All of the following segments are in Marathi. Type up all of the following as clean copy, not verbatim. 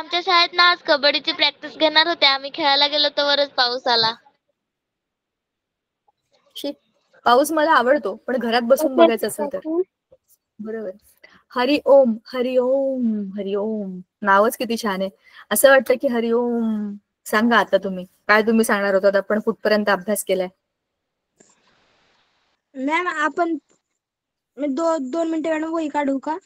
आमच्या शाळेत ना आज कबड्डीची प्रॅक्टिस घेणार होते. आम्ही खेळायला गेलो तोवरच पाऊस आला. पाऊस मला आवडतो, पण घरात बसून बघायचं असेल तर. बरोबर. हरि ओम हरि ओम हरि ओम, नावच किती छान आहे. असं वाटतं की हरि ओम. सांगा आता तुम्ही काय तुम्ही सांगणार होतात, आपण कुठपर्यंत अभ्यास केलाय? मॅम आपण 2 मिनिटं मॅडम वही काढू का?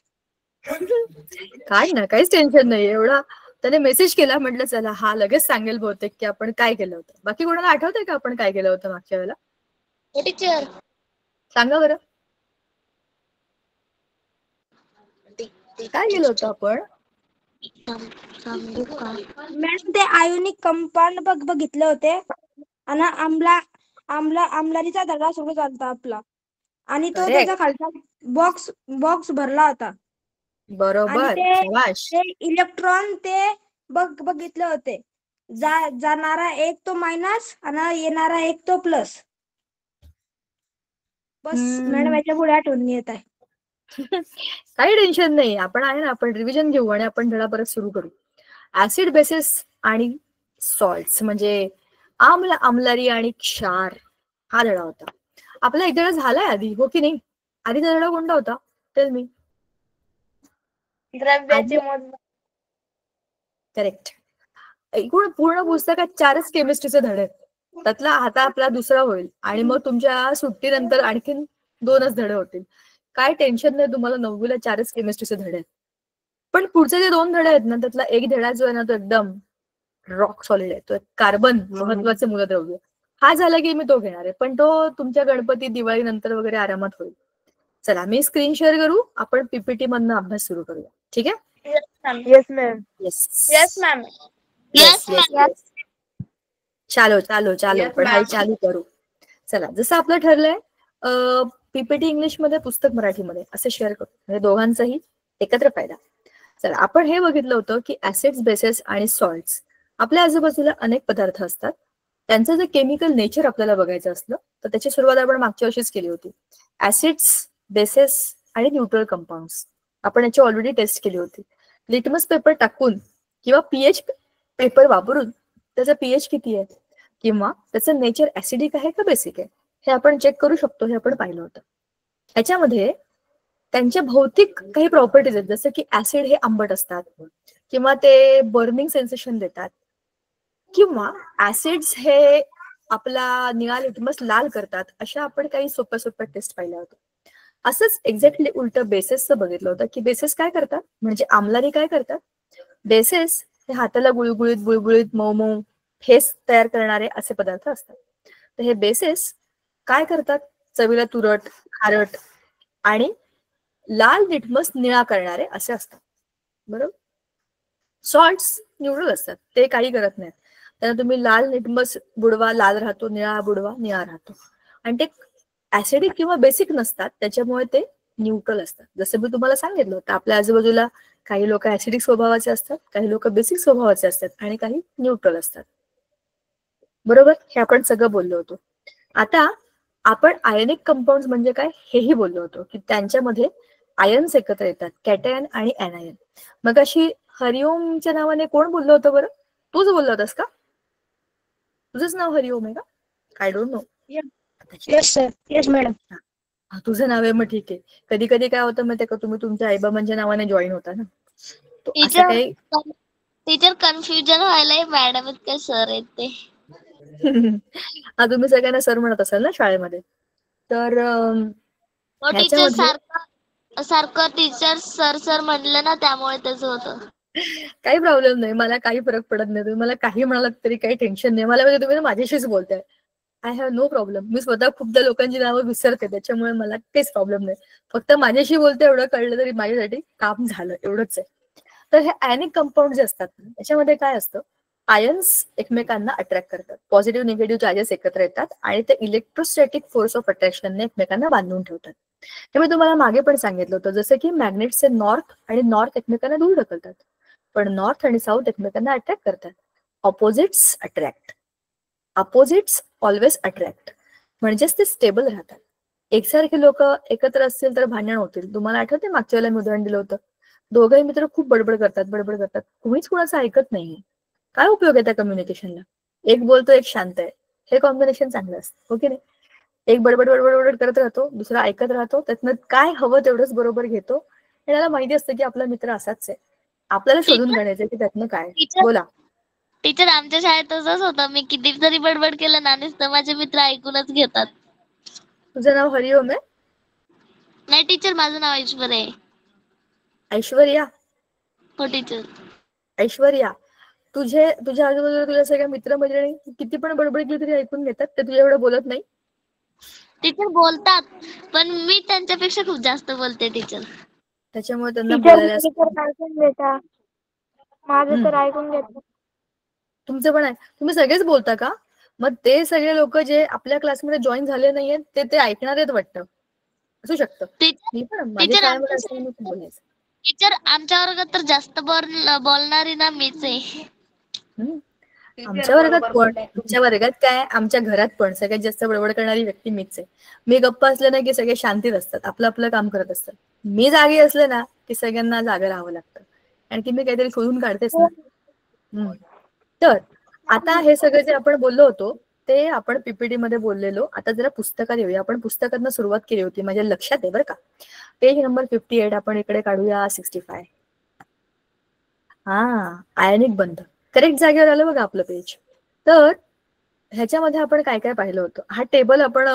काढ ना, काहीच टेन्शन नाही. एवढा त्याने मेसेज केला, म्हटलं चला हा लगेच सांगेल बहुतेक की आपण काय केलं होतं. बाकी कोणाला आठवतंय का आपण काय केलं होतं मागच्या वेळेला? टीचर सांगा बरं, काय केलं होतं आपण? मॅडम ते आयोनिक कंपाऊंड बघितले होते आणि आमलारीचा धडा सुरू झाला आपला, आणि तो त्याचा खालचा बॉक्स भरला होता. बरोबर. आणि शाबाश. ते इलेक्ट्रॉन ते बघितले होते. जाणारा एक तो मायनस आणि येणारा एक तो प्लस. बस मॅडम याच्या पुढे आठवण येत आहे. काही टेन्शन नाही, आपण आहे ना, आपण रिव्हिजन घेऊ आणि आपण धडा परत सुरू करू. ऍसिड बेसिस आणि सॉल्ट्स म्हणजे आम्ल, आम्लारी आणि क्षार, हा धडा होता आपला. एक धडा झालाय आधी, हो की नाही? आधीचा धडा कोणता होता? Tell me. द्रव्याचे मोजमाप. करेक्ट. एकूण पूर्ण पुस्तकात 4च केमिस्ट्रीचे धडे आहेत. त्यातला आता आपला दुसरा होईल आणि मग तुमच्या सुट्टीनंतर आणखीन 2च धडे होतील. काय टेन्शन नाही तुम्हाला, 9वीला 4च केमिस्ट्रीचे धडे आहेत. पण पुढचे जे 2 धडे आहेत ना, त्यातला एक धडा जो आहे ना, तो एकदम रॉक सॉलिड आहे. तो कार्बन, महत्वाचे मूलद्रव्य. हा झाला की मी तो घेणार आहे, पण तो तुमच्या गणपती दिवाळी नंतर वगैरे आरामात होईल. चला मी स्क्रीन शेअर करू, आपण पीपीटी मधनं अभ्यास सुरू करूया. ठीक आहे? Yes ma'am. Yes ma'am. Yes yes. चालो चालो चालो, पढाई चालू करू. चला, जसं आपलं ठरलंय पीपीटी इंग्लिश मध्ये, पुस्तक मराठीमध्ये असं शेअर करू, म्हणजे दोघांचाही एकत्र फायदा. चला, आपण हे बघितलं होतं की ऍसिड्स, बेसेस आणि सॉल्ट्स, आपल्या आजूबाजूला अनेक पदार्थ असतात. त्यांचं जे केमिकल नेचर आपल्याला बघायचं असलं तर त्याची सुरुवात आपण मागच्या वर्षीच केली होती. ऍसिड्स, बेसेस आणि न्यूट्रल कंपाऊंड्स, आपण याची ऑलरेडी टेस्ट केली होती. लिटमस पेपर टाकून किंवा पीएच पेपर वापरून त्याचा पीएच किती आहे किंवा त्याचं नेचर ऍसिडिक आहे का बेसिक आहे हे आपण चेक करू शकतो, हे आपण पाहिलं होतं. याच्यामध्ये त्यांच्या भौतिक काही प्रॉपर्टीज आहेत, जसं की ऍसिड हे आंबट असतात किंवा ते बर्निंग सेन्सेशन देतात, किंवा ऍसिड्स हे आपला निळा लिटमस लाल करतात. अशा आपण काही सोप्या सोप्या टेस्ट पाहिल्या होत्या. असंच एक्झॅक्टली उलट बेसेसचं बघितलं होतं की बेसेस काय करतात, म्हणजे आम्लारी काय करतात. बेसेस हे हाताला गुळगुळीत बुळबुळीत मऊ मऊ फेस तयार करणारे असे पदार्थ असतात. तर हे बेसेस काय करतात, चवीला तुरट, खारट आणि लाल लिटमस निळा करणारे असे असतात. बरोबर. सॉल्ट्स न्यूट्रल असतात, ते काही करत नाहीत. त्यांना तुम्ही लाल लिटमस बुडवा, लाल राहतो, निळा बुडवा, निळा राहतो. आणि ते ऍसिडिक किंवा बेसिक नसतात, त्याच्यामुळे ते न्यूट्रल असतात. जसं मी तुम्हाला सांगितलं होतं, आपल्या आजूबाजूला काही लोक ऍसिडिक स्वभावाचे असतात, काही लोक बेसिक स्वभावाचे असतात आणि काही न्यूट्रल असतात. बरोबर, हे आपण सगळं बोललो होतो. आता आपण आयनिक कंपाऊंड म्हणजे काय हेही बोललो होतो की त्यांच्यामध्ये आयन्स एकत्र येतात, कॅटायन आणि एनायन. मग अशी हरिओमच्या नावाने कोण बोललं होतं बरं? तूच बोलला होतास का? तुझंच नाव हरिओम आहे का? I don't know. Yes sir. Yes madam. तुझं नाव आहे, मग ठीक आहे. कधी कधी काय होतं माहिती का, तुम्ही तुमच्या आईबाबांच्या नावाने जॉईन होता ना, असं काही. टीचर कन्फ्युजन व्हायलाय, मॅडम काय सर आहेत ते. तुम्ही सगळ्यांना सर म्हणत असाल ना शाळेमध्ये, तर टीचर सारखं टीचर सर सर म्हणलं ना, त्यामुळे त्याचं होतं. काही प्रॉब्लेम नाही, मला काही फरक पडत नाही. तुम्ही मला काही म्हणालात तरी काही टेन्शन नाही मला, म्हणजे तुम्ही माझ्याशीच बोलताय. I have no problem. मी स्वतः खूपदा लोकांची नावं विसरते, त्याच्यामुळे मला काहीच प्रॉब्लेम नाही. फक्त माझ्याशी बोलते एवढं कळलं तरी माझ्यासाठी काम झालं, एवढंच आहे. तर हे आयनिक कंपाऊंड जे असतात त्याच्यामध्ये काय असतं, आयन्स एकमेकांना अट्रॅक्ट करतात, पॉझिटिव्ह निगेटिव्ह चार्जेस एकत्र येतात आणि ते इलेक्ट्रोस्टॅटिक फोर्स ऑफ अट्रॅक्शनने एकमेकांना बांधून ठेवतात. हे मी तुम्हाला मागे पण सांगितलं होतं, जसं की मॅग्नेटचे नॉर्थ आणि नॉर्थ एकमेकांना दूर ढकलतात, पण नॉर्थ आणि साऊथ एकमेकांना अट्रॅक्ट करतात. Opposites attract, opposites always attract, म्हणजेच ते स्टेबल राहतात. एकसारखे लोक एकत्र असतील तर भांडण होतील. तुम्हाला आठवते मागच्या वेळेला मी उदाहरण दिलं होतं, दोघंही मित्र खूप बडबड करतात, कोणीच कोणाचं ऐकत नाहीये. काय उपयोग आहे त्या कम्युनिकेशनला? एक बोलतो, एक शांत आहे. हे कॉम्बिनेशन चांगलं असतं, हो की नाही? एक बडबड बडबड बडबड करत राहतो, दुसरा ऐकत राहतो, त्यातनं काय हवं तेवढंच बरोबर घेतो. आणि त्याला माहिती असतं की आपला मित्र असाच आहे, आपल्याला शोधून काढायचं की त्यातनं काय. बोला. टीचर आमच्या शाळेत तसंच होतं. मी किती जरी बडबड केलं ना, नुसतं माझे मित्र ऐकूनच घेतात. तुझं नाव हरिओम आहे? नाही टीचर, माझं नाव ऐश्वर्या आहे. ऐश्वर्या? हो टीचर. ऐश्वर्या, तुझ्या आजूबाजूला तुझ्या सगळ्या मित्रमैत्रिणी किती पण बडबड केली तरी ऐकून घेतात? ते तुझ्या एवढं बोलत नाही? टीचर बोलतात, पण मी त्यांच्यापेक्षा खूप जास्त बोलते टीचर. त्याच्यामुळे त्यांना बोलायला ऐकून घेता, माझं तर ऐकून घेतात. तुमचं पण आहे? तुम्ही सगळेच बोलता का? मग ते सगळे लोक जे आपल्या क्लासमध्ये जॉईन झाले नाहीये ते ऐकणार आहेत वाटतं, असू शकतं. मी पण माझ्या शाळेमध्ये असं मी बोलायचं. टीचर आमच्या वर्गात तर जास्त बोलणारी ना मीच आहे. आमच्या वर्गात पण, तुमच्या वर्गात काय, आमच्या घरात पण सगळ्यात जास्त बडबड करणारी व्यक्ती मीच आहे. मी गप्पा असले ना की सगळे शांतीत असतात, आपलं आपलं काम करत असतात. मी जागी असले ना की सगळ्यांना जागे राहावं लागतं, कारण की मी काहीतरी शोधून काढतेच ना. तर आता हे सगळं जे आपण बोललो होतो ते आपण पीपीटी मध्ये बोललेलो. आता जरा पुस्तकात येऊया. आपण पुस्तकातनं सुरुवात केली होती, माझ्या लक्षात आहे बरं का. पेज नंबर 58 आपण इकडे काढूया. 65. आयनिक बंध करेक्ट जागेवर आलं बघा आपलं पेज. तर ह्याच्यामध्ये आपण काय काय पाहिलं होतं? हा टेबल आपण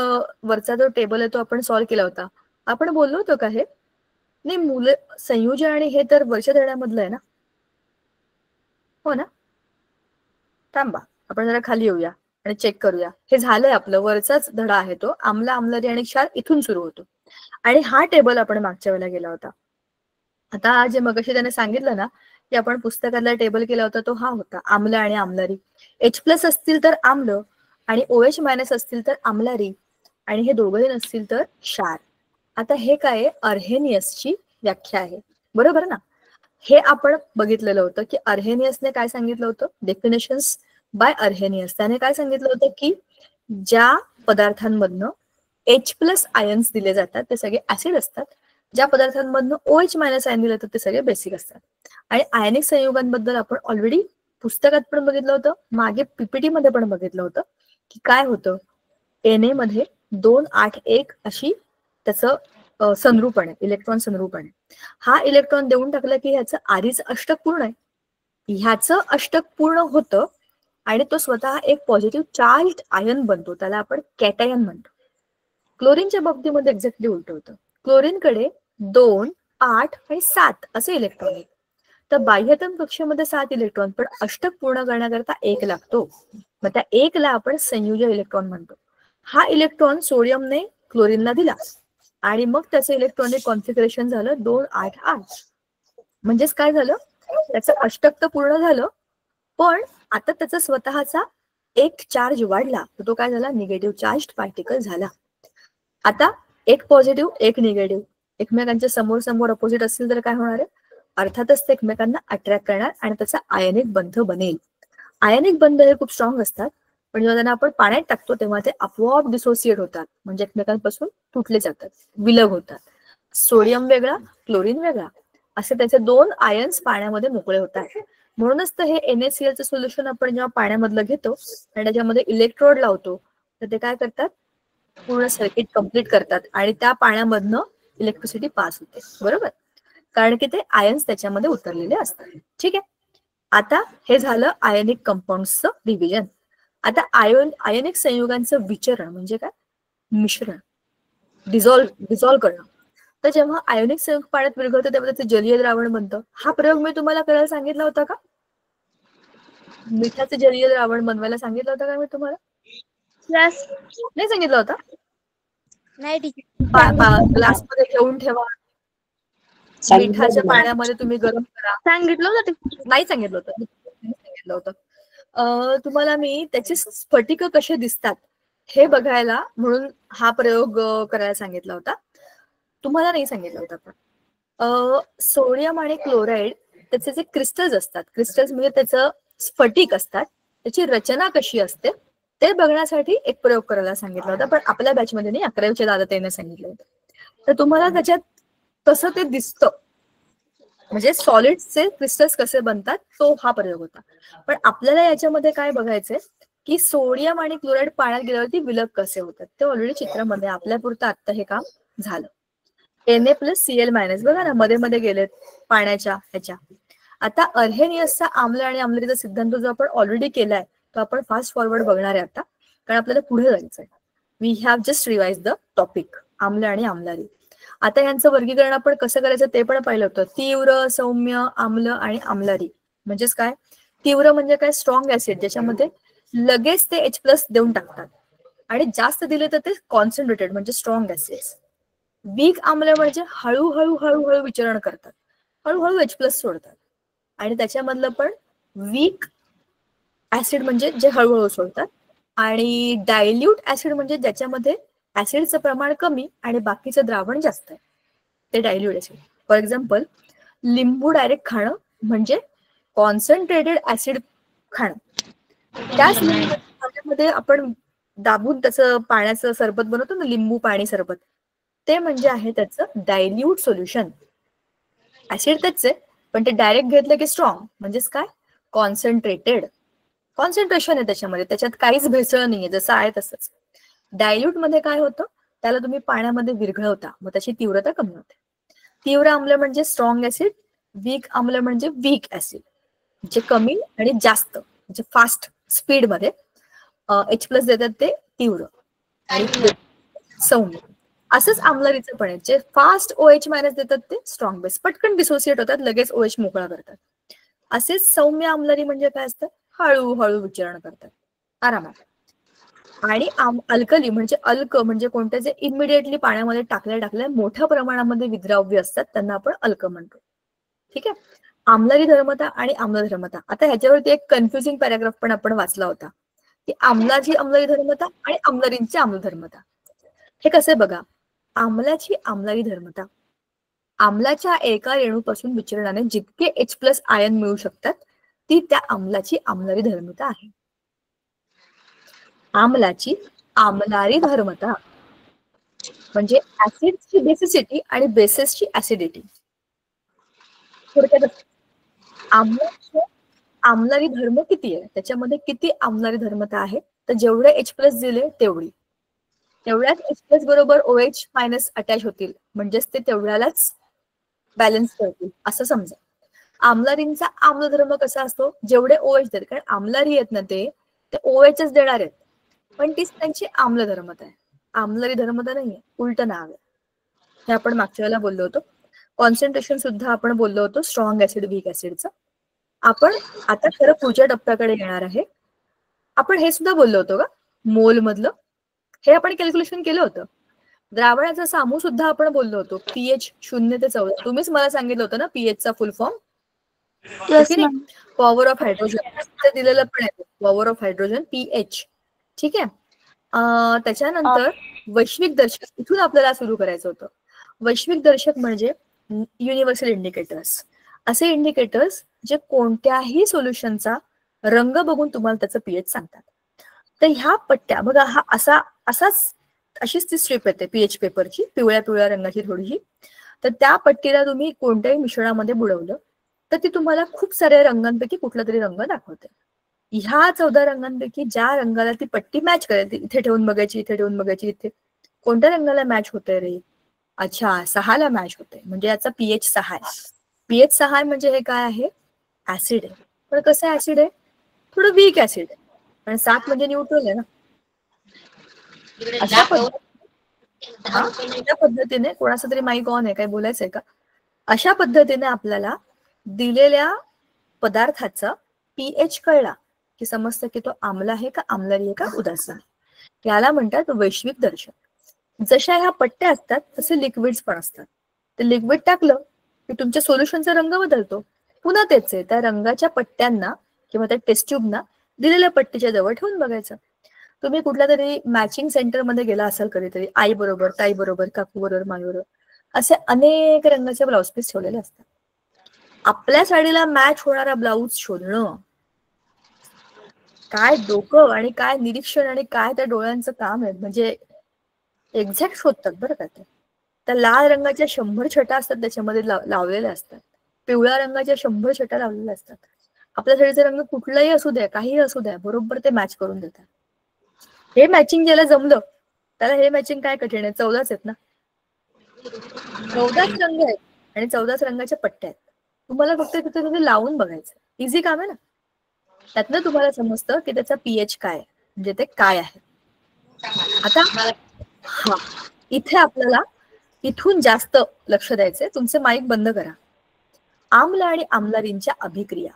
वरचा जो टेबल आहे तो आपण सॉल्व्ह केला होता. आपण बोललो होतो का हे? नाही, मुलं संयोजन आणि हे तर वर्ष धड्यामधलं आहे ना, हो ना? थांबा, आपण जरा खाली येऊया आणि चेक करूया. हे झालंय आपलं, वरचाच धडा आहे तो. आम्ल, आम्लरी आणि क्षार इथून सुरू होतो. आणि हा टेबल आपण मागच्या वेळेला गेला होता. आता जे मगाशी त्याने सांगितलं ना की आपण पुस्तकातला टेबल केला होता तो हा होता, आम्ल आणि आम्लरी. H+ असतील तर आम्ल आणि OH- असतील तर आम्लरी आणि हे दोघंही नसतील तर क्षार. आता हे काय, अर्हेनियसची व्याख्या आहे, बरोबर ना? हे आपण बघितलेलं होतं की अर्हेनियसने काय सांगितलं होतं, डेफिनेशन्स बाय अर्हेनियस. त्याने काय सांगितलं होतं की ज्या पदार्थांमधनं H+ आयन्स दिले जातात ते सगळे ऍसिड असतात, ज्या पदार्थांमधनं OH- आयन दिले जातात ते सगळे बेसिक असतात. आणि आयनिक संयुगांबद्दल आपण ऑलरेडी पुस्तकात पण बघितलं होतं, मागे पीपीटी मध्ये पण बघितलं होतं की काय होतं, Na मध्ये 281 अशी त्याचं संरूपण आहे, इलेक्ट्रॉन संरूपण आहे. हा इलेक्ट्रॉन देऊन टाकला की ह्याचं आरीचं अष्टक पूर्ण आहे. ह्याचं अष्टक पूर्ण होतं आणि तो स्वतः एक पॉझिटिव्ह चार्ज आयन बनतो, त्याला आपण कॅटायन म्हणतो. क्लोरीनच्या बाबतीमध्ये एक्झॅक्टली उलट होतं. क्लोरीनकडे 2, 8 आणि 7 असे इलेक्ट्रॉन आहेत. तर बाह्यतम कक्षेमध्ये 7 इलेक्ट्रॉन, पण अष्टक पूर्ण करण्याकरता 1 लागतो. मग त्या 1 ला आपण संयोजक इलेक्ट्रॉन म्हणतो. हा इलेक्ट्रॉन सोडियमने क्लोरीनला दिला आणि मग त्याचं इलेक्ट्रॉनिक कॉन्फिगरेशन झालं 2, 8, 8. म्हणजेच काय झालं, त्याचं अष्टक तर पूर्ण झालं, पण आता त्याचा स्वतःचा एक चार्ज वाढला, तर तो काय झाला, निगेटिव्ह चार्ज पार्टिकल झाला. आता एक पॉझिटिव्ह एक निगेटिव्ह एकमेकांच्या समोर समोर अपोजिट असतील तर काय होणार आहे, अर्थातच ते एकमेकांना अट्रॅक्ट करणार आणि त्याचा आयनिक बंध बनेल. आयनिक बंध हे खूप स्ट्रॉंग असतात, पण जेव्हा त्यांना आपण पाण्यात टाकतो तेव्हा ते आपोआप डिसोसिएट होतात, म्हणजे एकमेकांपासून तुटले जातात, विलग होतात. सोडियम वेगळा, क्लोरीन वेगळा, असे त्याचे 2 आयन्स पाण्यामध्ये मोकळे होतात. म्हणूनच तर हे NaClचं सोल्युशन आपण जेव्हा पाण्यामधलं घेतो आणि त्याच्यामध्ये इलेक्ट्रोड लावतो तर ते काय करतात, पूर्ण सर्किट कम्प्लीट करतात आणि त्या पाण्यामधनं इलेक्ट्रिसिटी पास होते, बरोबर, कारण की ते आयन्स त्याच्यामध्ये उतरलेले असतात. ठीक आहे, आता हे झालं आयनिक कंपाऊंड्सचं डिव्हिजन. आता आयनिक संयुगांचं विचरण म्हणजे काय, मिश्रण, डिझॉल्व्ह करणं. तर जेव्हा आयोनिक संयुग पाण्यात विरघळतं तेव्हा त्याचं जलीय द्रावण बनतं. हा प्रयोग मी तुम्हाला करायला सांगितला होता का? मिठाचं जलीय द्रावण बनवायला सांगितलं होतं का मी तुम्हाला? नाही सांगितलं होता? नाही ग्लासमध्ये ठेवून ठेवा, मिठाच्या पाण्यामध्ये तुम्ही गरम करा, सांगितलं होतं. नाही सांगितलं होतं. तुम्हाला मी त्याचे स्फटिक कसे दिसतात हे बघायला म्हणून हा प्रयोग करायला सांगितला होता, तुम्हाला नाही सांगितलं होतं. पण सोडियम आणि क्लोराईड त्याचे जे क्रिस्टल्स असतात, क्रिस्टल्स म्हणजे त्याचं स्फटिक असतात, त्याची रचना कशी असते ते बघण्यासाठी एक प्रयोग करायला सांगितला होता, पण आपल्या बॅचमध्ये नाही, 11वीच्या दादा त्याने सांगितलं होतं. तर तुम्हाला त्याच्यात कसं ते दिसतं म्हणजे सॉलिड्सचे क्रिस्टल्स कसे बनतात तो हा प्रयोग होता. पण आपल्याला याच्यामध्ये काय बघायचंय की सोडियम आणि क्लोराईड पाण्यात गेल्यावरती विलग कसे होतात ते ऑलरेडी चित्रामध्ये आपल्यापुरतं आता हे काम झालं. Na+Cl- बघा ना, मध्ये मध्ये गेलेत पाण्याच्या ह्याच्या. आता अर्हेनियसचा आम्ल आणि आम्लरीचा सिद्धांत जो आपण ऑलरेडी केलाय तो आपण फास्ट फॉरवर्ड बघणार आहे आता, कारण आपल्याला पुढे जायचंय. We have just revise the topic आम्ल आणि आम्लारी. आता यांचं वर्गीकरण आपण कसं करायचं ते पण पाहिलं होतं. तीव्र, सौम्य, आम्ल आणि आम्लारी. म्हणजेच काय, तीव्र म्हणजे काय, स्ट्रॉंग ऍसिड ज्याच्यामध्ये लगेच ते H+ देऊन टाकतात आणि जास्त दिले तर ते कॉन्सन्ट्रेटेड म्हणजे स्ट्रॉंग ऍसिड्स. वीक आम्ल म्हणजे हळूहळू हळूहळू विचरण करतात, हळूहळू H+ सोडतात. आणि त्याच्यामधलं पण वीक ऍसिड म्हणजे जे हळूहळू सोडतात, आणि डायल्यूट ऍसिड म्हणजे ज्याच्यामध्ये ऍसिडचं प्रमाण कमी आणि बाकीचं द्रावण जास्त आहे ते डायल्यूट ऍसिड. फॉर एक्झाम्पल, लिंबू डायरेक्ट खाणं म्हणजे कॉन्सन्ट्रेटेड ऍसिड खाणं. त्याच लिंबूमध्ये आपण दाबून त्याचं पाण्याचं सरबत बनवतो ना, लिंबू पाणी सरबत, ते म्हणजे आहे त्याचं डायल्यूट सोल्युशन. ऍसिड त्याच आहे पण ते डायरेक्ट घेतलं की स्ट्रॉंग म्हणजेच काय, कॉन्सन्ट्रेटेड. कॉन्सन्ट्रेशन आहे त्याच्यामध्ये, त्याच्यात काहीच भेसळ नाहीये, जसं आहे तसंच. डायल्यूट मध्ये काय होतं, त्याला तुम्ही पाण्यामध्ये विरघळवता मग त्याची तीव्रता कमी होते. तीव्र आम्ल म्हणजे स्ट्रॉंग ऍसिड, वीक आम्ल म्हणजे वीक ऍसिड, जे कमी आणि जास्त म्हणजे फास्ट स्पीड मध्ये H+ देतात ते तीव्र आणि सौम्य. असंच आम्लारीचं पण आहे, जे फास्ट OH- देतात ते स्ट्रॉंग बेस, पटकन डिसोसिएट होतात, लगेच OH मोकळा करतात. असेच सौम्य आम्लारी म्हणजे काय असतं, हळूहळू विचरण करतात आरामात. आणि अल्कली म्हणजे अल्क म्हणजे कोणते, जे इमिडिएटली पाण्यामध्ये टाकल्या मोठ्या प्रमाणामध्ये विद्राव्य असतात त्यांना आपण अल्क म्हणतो. ठीक आहे. आम्लारी धर्मता आणि आम्लधर्मता. आता ह्याच्यावरती एक कन्फ्युजिंग पॅराग्राफ पण आपण वाचला होता की आम्लाची आम्लारी धर्मता आणि आम्लरींची आम्लधर्मता. हे कसे बघा, आम्लाची आम्लारी धर्मता, आम्लाच्या एका रेणूपासून विचलनाने जितके H+ आयन मिळू शकतात ती त्या आम्लाची आम्लारी धर्मता आहे. आम्लाची आम्लारी धर्मता म्हणजे ऍसिडची बेसिसिटी आणि बेसिसची ऍसिडिटी. थोडक्यात आम्लाचे आम्लारी धर्म किती आहे, त्याच्यामध्ये किती आम्लारी धर्मता आहे, तर जेवढे H+ दिले तेवढ्याच H+ बरोबर OH- अटॅच होतील, म्हणजेच ते तेवढ्यालाच बॅलन्स करतील असं समजा. आम्लारींचा आम्लधर्म कसा असतो, जेवढे OH देतात, कारण आम्लारी आहेत ना ते OHच देणार आहेत, पण तीच त्यांची आम्लधर्मता आहे, आम्लारी धर्मता नाहीये, उलट नाव आहे. हे आपण मागच्या वेळेला बोललो होतो. कॉन्सन्ट्रेशन सुद्धा आपण बोललो होतो स्ट्रॉंग ऍसिड वीक ऍसिडचं. आपण आता खरं पुढच्या टप्प्याकडे येणार आहे. आपण हे सुद्धा बोललो होतो का, मोल मधलं हे आपण कॅल्क्युलेशन केलं होतं. द्रावणाचा सामू सुद्धा आपण बोललो होतो, pH 0 ते 14. तुम्हीच मला सांगितलं होतं ना pH चा फुल फॉर्म, पॉवर ऑफ हायड्रोजन दिलेलं पण आहे, पॉवर ऑफ हायड्रोजन pH. ठीक आहे. त्याच्यानंतर वैश्विक दर्शक, इथून आपल्याला सुरू करायचं होतं. वैश्विक दर्शक म्हणजे युनिव्हर्सल इंडिकेटर्स, असे इंडिकेटर्स जे कोणत्याही सोल्युशनचा रंग बघून तुम्हाला त्याचं pH सांगतात. तर ह्या पट्ट्या बघा, हा अशीच ती स्ट्रीप येते pH पेपरची, पिवळ्या रंगाची थोडीशी. तर त्या पट्टीला तुम्ही कोणत्याही मिश्रणामध्ये बुडवलं तर ती तुम्हाला खूप साऱ्या रंगांपैकी कुठला तरी रंग दाखवते. ह्या 14 रंगांपैकी ज्या रंगाला ती पट्टी मॅच करेल, इथे ठेवून बघायची, इथे ठेवून बघायची, इथे कोणत्या रंगाला मॅच होतंय रे, अच्छा 6ला मॅच होते, म्हणजे याचा pH 6 आहे. pH 6 म्हणजे हे काय आहे, ऍसिड आहे. पण कसं ऍसिड आहे, थोडं वीक ऍसिड आहे, पण 7 म्हणजे न्यूट्रल आहे ना. अशा पद्धतीने कोणाचा तरी माईक ऑन आहे, काय बोलायचंय का? अशा पद्धतीने आपल्याला दिलेल्या पदार्थाचा pH कळला की समजतं की तो आम्ल आहे का आम्लारी आहे का उदास आहे. याला म्हणतात वैश्विक दर्शक. जशा ह्या पट्ट्या असतात तसे लिक्विड्स पण असतात. ते लिक्विड टाकलं की तुमच्या सोल्युशनचा रंग बदलतो. पुन्हा तेच आहे, त्या रंगाच्या पट्ट्यांना किंवा त्या टेस्ट ट्यूबना दिलेल्या पट्टीच्या जवळ ठेवून बघायचं. तुम्ही कुठल्या तरी मॅचिंग सेंटर मध्ये गेला असाल कधीतरी, आई बरोबर, ताई बरोबर, काकू बरोबर, माई बरोबर, असे अनेक रंगाचे ब्लाउज पीस ठेवलेले असतात. आपल्या साडीला मॅच होणारा ब्लाऊज शोधणं काय डोकं आणि काय निरीक्षण आणि काय त्या डोळ्यांचं काम आहे, म्हणजे एक्झॅक्ट शोधतात बरं का ते. त्या लाल रंगाच्या 100 छटा असतात त्याच्यामध्ये लावलेल्या असतात. पिवळ्या रंगाच्या 100 छटा लावलेल्या असतात. आपल्या साडीचा रंग कुठलाही असू द्या, काहीही असू द्या, बरोबर ते मॅच करून देतात. हे मॅचिंग ज्याला जमलं त्याला हे मॅचिंग काय कठीण आहे? 14च आहेत ना, 14च रंग आहेत आणि 14च रंगाच्या पट्ट्या आहेत. तुम्हाला फक्त तिथे तुम्ही लावून बघायचं, इझी काम आहे ना. त्यातनं तुम्हाला समजतं की त्याचा पीएच काय आहे, म्हणजे ते काय आहे. आता हा इथे आपल्याला इथून जास्त लक्ष द्यायचंय. तुमचे माईक बंद करा. आम्ल आणि आम्लारींच्या अभिक्रिया,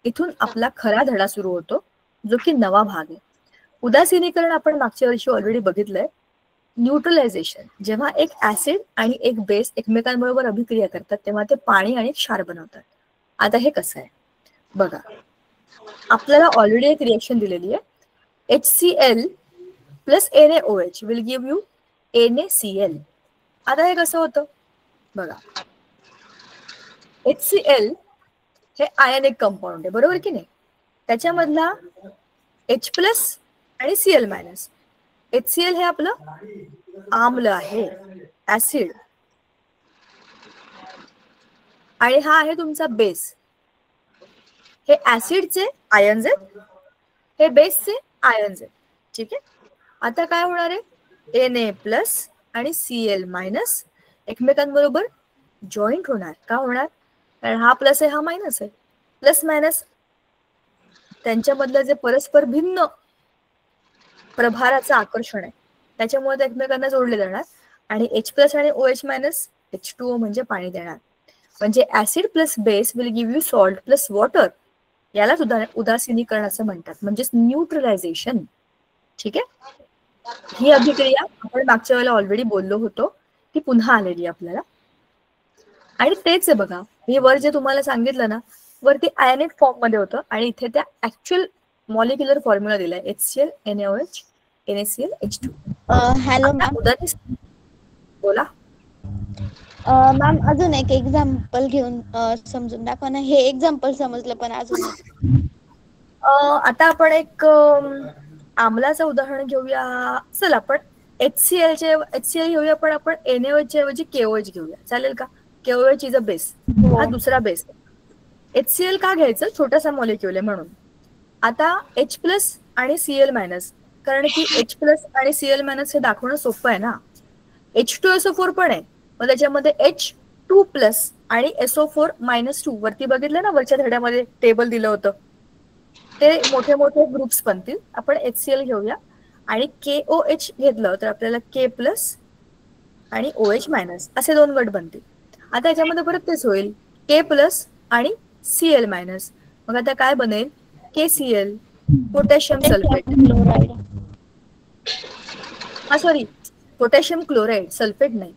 इथून आपला खरा धडा सुरू होतो, जो की नवा भाग आहे. उदासीनीकरण आपण मागच्या वर्षी ऑलरेडी बघितलंय. न्यूट्रलायझेशन, जेव्हा एक ऍसिड आणि एक बेस एकमेकांबरोबर अभिक्रिया करतात तेव्हा ते पाणी आणि क्षार बनवतात. आता हे कसं आहे बघा. आपल्याला ऑलरेडी एक रिएक्शन दिलेली आहे. HCl plus NaOH will give you NaCl. आता हे कसं होतं बघा. HCl हे आयनिक कंपाऊंड आहे, बरोबर की नाही. त्याच्यामधला H प्लस आणि Cl मायनस. HCl हे आपलं आम्ल आहे, ऍसिड, आणि हा आहे तुमचा बेस. हे ऍसिडचे आयन्स आहेत, हे बेसचे आयन्स आहेत. ठीक आहे. आता काय होणार आहे? Na प्लस आणि Cl मायनस एकमेकांबरोबर जॉईंट होणार. का होणार? कारण हा प्लस आहे, हा मायनस आहे. प्लस मायनस त्यांच्यामधलं जे परस्पर भिन्न प्रभाराचं आकर्षण आहे त्याच्यामुळे ते एकमेकांना जोडले जाणार आणि H प्लस आणि OH मायनस H2O म्हणजे पाणी देणार. म्हणजे acid plus base will give you salt plus water. यालाच उदासीनीकरण असं म्हणतात, म्हणजेच न्यूट्रलायझेशन. ठीक आहे. ही अभिक्रिया आपण मागच्या वेळेला ऑलरेडी बोललो होतो, ती पुन्हा आलेली आपल्याला. आणि तेच आहे बघा, मी वर जे तुम्हाला सांगितलं ना, वरती आयनिक फॉर्म मध्ये होतं आणि इथे त्या ऍक्च्युअल मॉलिक्युलर फॉर्म्युला दिलाय. HCl NaOH NaCl H2. Hello ma'am. बोला मॅम, अजून एक एक्झाम्पल घेऊन समजून दाखवा ना. हे एक्झाम्पल समजलं, पण अजून आता आपण एक आम्लाचं उदाहरण घेऊया. चल आपण HCl घेऊया, पण आपण NaOH च्या ऐवजी KOH घेऊया. चालेल का? KOH इज अ बेस, हा दुसरा बेस. HCl का घ्यायचं? छोटासा मॉलिक्युल आहे म्हणून. आता H प्लस आणि Cl मायनस, कारण की H प्लस आणि Cl मायनस हे दाखवणं सोपं आहे ना. H2SO4 पण आहे, मग त्याच्यामध्ये H2 प्लस आणि SO4 मायनस 2 वरती बघितलं ना, वरच्या धड्यामध्ये टेबल दिलं होतं, ते मोठे मोठे ग्रुप्स बनतील. आपण HCl घेऊया आणि KOH घेतलं तर आपल्याला K प्लस आणि OH मायनस असे 2 गट बनतील. आता याच्यामध्ये परत तेच होईल, K प्लस आणि Cl मायनस. मग आता काय बनेल? KCl, potassium sulphate. हा सॉरी, पोटॅशियम क्लोराईड, सल्फेट नाही,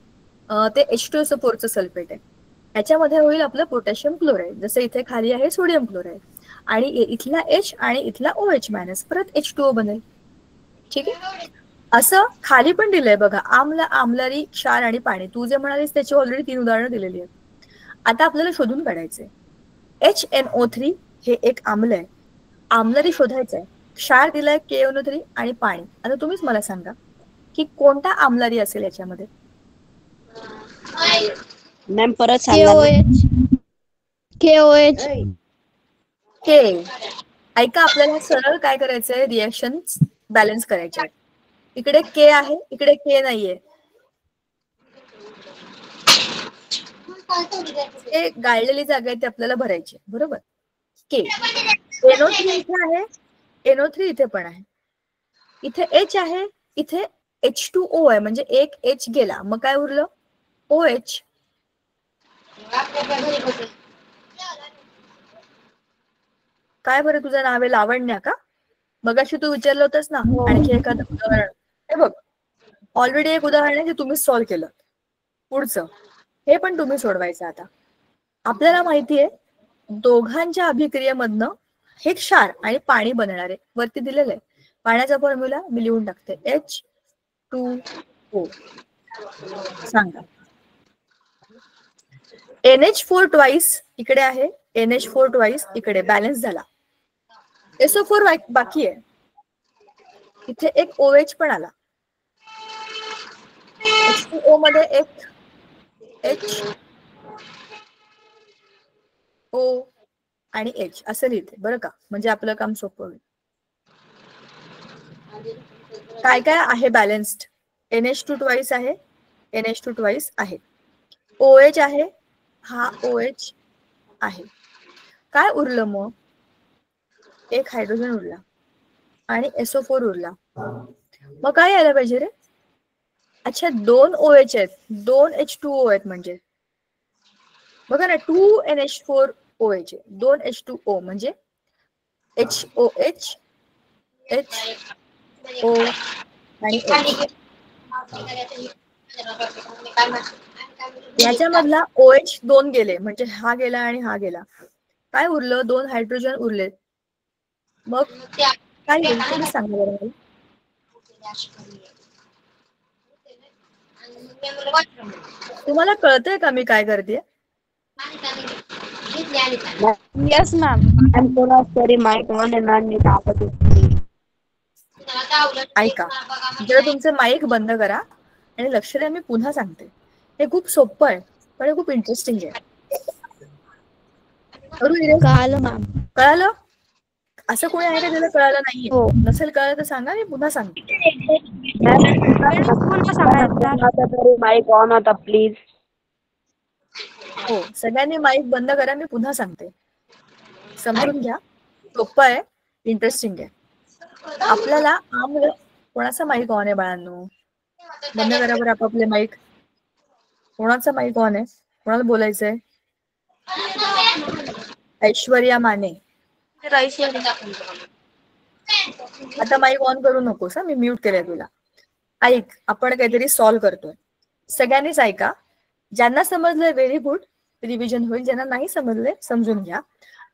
ते H2SO4 चं सल्फेट आहे. याच्यामध्ये होईल आपलं पोटॅशियम क्लोराईड. जसं इथे खाली आहे सोडियम क्लोराईड आणि इथला H आणि इथला OH मायनस, परत H2O बनेल. ठीक आहे. असं खाली पण दिलंय बघा, आम्ल, आम्लारी, क्षार आणि पाणी. तू जे म्हणालीस त्याची ऑलरेडी 3 उदाहरणं दिलेली आहेत. आता आपल्याला शोधून काढायचंय. HNO3 हे एक आम्ल आहे, आम्लारी शोधायचं आहे. क्षार दिलाय KNO3 आणि पाणी. आता तुम्हीच मला सांगा की कोणता आम्लारी असेल याच्यामध्ये? मॅम परत सांगा ना. KOH. के. ऐका, आपल्याला सरळ काय करायचंय? रिएक्शन बॅलन्स करायचे आहेत. इकडे K आहे, इकडे K नाहीये. हे गाळलेली जागा आहे, ती आपल्याला भरायची, बरोबर. K. NO3 इथे आहे, NO3 इथे पण आहे. इथे H आहे, इथे H2O आहे, म्हणजे एक H गेला, मग काय उरलं? OH. काय बरं तुझं नाव आहे? लावण्या का? मगाशी तू विचारलं होतंस ना आणखी एखादं उदाहरण. हे बघ, ऑलरेडी एक उदाहरण आहे जे तुम्ही सॉल्व्ह केलं. पुढचं हे पण तुम्ही सोडवायचं. आता आपल्याला माहितीये दोघांच्या अभिक्रियेमधनं हे क्षार आणि पाणी बनणार आहे. वरती दिलेलं आहे पाण्याचा फॉर्म्युला, मी लिहून टाकते. H2O. सांगा. NH4 ट्वाइस इकडे आहे, NH4 ट्वाइस इकडे, बॅलन्स झाला. SO4 बाकी आहे, इथे एक OH पण आला. H2O मध्ये एक H O आणि H असं लिहिते बरं का, म्हणजे आपलं काम सोपं होईल. काय काय आहे बॅलन्स्ड? NH2 ट्वाइस आहे, NH2 ट्वाइस आहे, OH आहे, हा OH आहे. काय उरलं मग? एक हायड्रोजन उरला आणि SO4 उरला. मग काय यायला पाहिजे रे? अच्छा, 2 OH आहेत, 2 H2O आहेत, म्हणजे बघा ना, 2 NH4 OH, 2 H2O म्हणजे HOH, HO आणि H. याच्यामधला OH 2 गेले, म्हणजे हा गेला आणि हा गेला. काय उरलं? 2 हायड्रोजन उरले. मग काय होईल तुम्ही सांगा बरं मला. तुम्हाला कळतंय का मी काय करते? Yes ma'am. ऐका, जरा तुमचे माईक बंद करा आणि लक्ष द्या, मी पुन्हा सांगते. हे खूप सोपं आहे, पण हे खूप इंटरेस्टिंग आहे. कळालं मॅम. कळालं? असं कोणी आहे का ज्याला कळालं नाहीये? हो. नसेल कळलं तर सांगा, मी पुन्हा सांगते. माईक ऑन होता प्लीज. हो, सगळ्यांनी माईक बंद करा, मी पुन्हा सांगते. समजून घ्या, सोपं आहे, इंटरेस्टिंग आहे. आपल्याला आम्ल, कोणाचा माईक ऑन आहे बाळांनो? बंद करा बरं आपापले माईक. कोणाचा माईक ऑन आहे? कोणाला बोलायचंय? ऐश्वर्या माने. आता माईक ऑन करू नकोस, मी म्यूट केलंय तुला. ऐक, आपण काहीतरी सॉल्व्ह करतोय, सगळ्यांनीच ऐका. ज्यांना समजलंय व्हेरी गुड, रिव्हिजन होईल. ज्यांना नाही समजलंय समजून घ्या.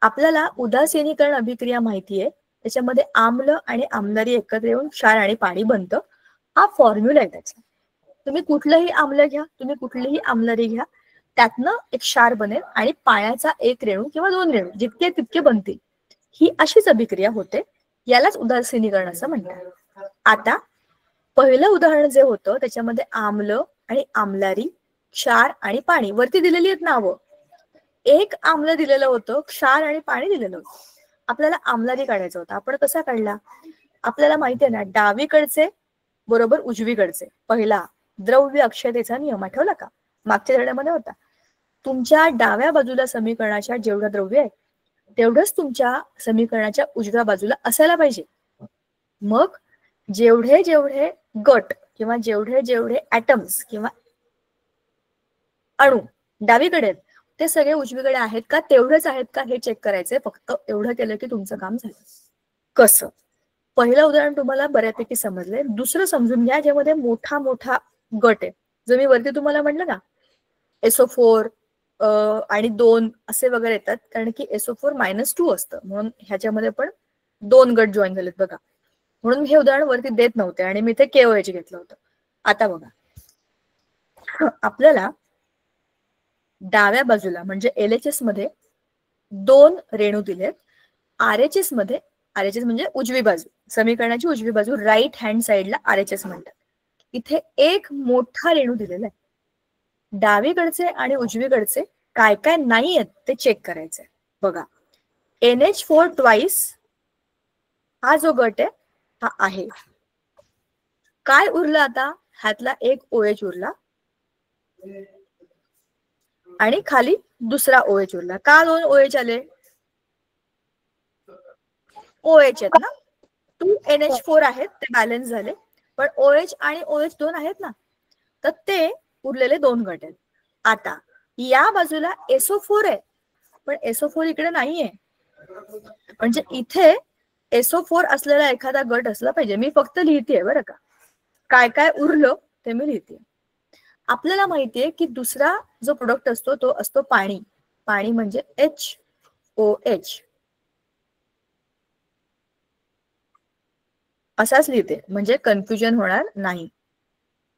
आपल्याला उदासीनीकरण अभिक्रिया माहितीये, त्याच्यामध्ये आम्ल आणि आम्लारी एकत्र येऊन क्षार आणि पाणी बनतं. हा फॉर्म्युला आहे त्याचा. तुम्ही कुठलंही आम्ल घ्या, तुम्ही कुठलीही आम्लारी घ्या, त्यातनं एक क्षार बनेल आणि पाण्याचा एक रेणू किंवा 2 रेणू जितके तितके बनतील. ही अशीच अभिक्रिया होते, यालाच उदासीनीकरण असं म्हणतात. आता पहिलं उदाहरण जे होतं त्याच्यामध्ये आम्ल आणि आम्लारी, क्षार आणि पाणी वरती दिलेली आहेत नावं. एक आम्ल दिलेलं होतं, क्षार आणि पाणी दिलेलं होतं. आपल्याला आम्लारी काढायचं होतं. आपण कसा काढला? आपल्याला माहिती आहे ना, डावीकडचे बरोबर उजवीकडचे. पहिला द्रव्य अक्षयतेचा नियम आठवला का? मागच्या धड्यामध्ये होता. तुमच्या डाव्या बाजूला समीकरणाच्या जेवढं द्रव्य आहे तेवढंच तुमच्या समीकरणाच्या उजव्या बाजूला असायला पाहिजे. मग जेवढे जेवढे गट किंवा जेवढे जेवढे ऍटम्स किंवा अणू डावीकडे आहेत ते सगळे उजवीकडे आहेत का, तेवढेच आहेत का हे चेक करायचंय. फक्त एवढं केलं की तुमचं काम झालं. कसं? पहिलं उदाहरण तुम्हाला बऱ्यापैकी समजलंय. दुसरं समजून घ्या, ज्यामध्ये मोठा मोठा गट आहे. जो मी वरती तुम्हाला म्हटलं ना, SO4 आणि 2 असे वगैरे येतात, कारण की SO4 -2 असतं, म्हणून ह्याच्यामध्ये पण 2 गट जॉईन झालेत बघा. म्हणून हे उदाहरण वरती देत नव्हते आणि मी इथे KOH घेतलं होतं. आता बघा, आपल्याला डाव्या बाजूला म्हणजे LHS मध्ये 2 रेणू दिलेत. RHS मध्ये, RHS म्हणजे उजवी बाजू, समीकरणाची उजवी बाजू, राईट हँड साइडला RHS म्हणतात. इथे एक मोठा रेणू दिलेला आहे. डावीकडचे आणि उजवीकडचे काय काय नाही आहेत ते चेक करायचंय. बघा, NH4 ट्वाइस हा जो गट आहे हा आहे. काय उरलं आता? ह्यातला एक OH उरला आणि खाली दुसरा OH उरला. का 2 OH आले? OH आहेत ना, 2 NH4 आहेत, ते बॅलन्स झाले. पण OH आणि OH 2 आहेत ना, तर ते उरलेले 2 गट आहेत. आता या बाजूला SO4 आहे, पण SO4 इकडे नाहीये. म्हणजे इथे SO4 असलेला एखादा गट असला पाहिजे. मी फक्त लिहितेय बरं का, काय काय उरलं ते मी लिहिते. आपल्याला माहितीये की दुसरा जो प्रोडक्ट असतो तो असतो पाणी. पाणी म्हणजे HOH असाच लिहिते, म्हणजे कन्फ्युजन होणार नाही.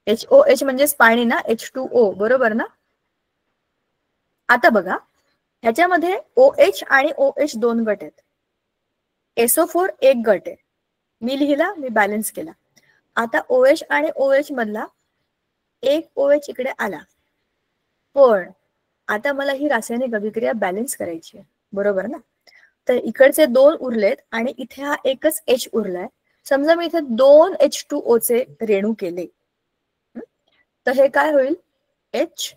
HOH म्हणजेच पाणी ना, H2O बरोबर ना. आता बघा, ह्याच्यामध्ये OH आणि OH 2 गट आहेत. SO4 एक गट आहे. मी लिहिला, मी बॅलन्स केला. आता OH आणि OH मधला एक OH इकडे आला. पण आता मला ही रासायनिक अभिक्रिया बॅलन्स करायची आहे. बरोबर ना. तर इकडचे 2 उरलेत आणि इथे हा एकच H उरलाय. समजा मी इथे 2 H2O चे रेणू केले, तर हे काय होईल? HOH.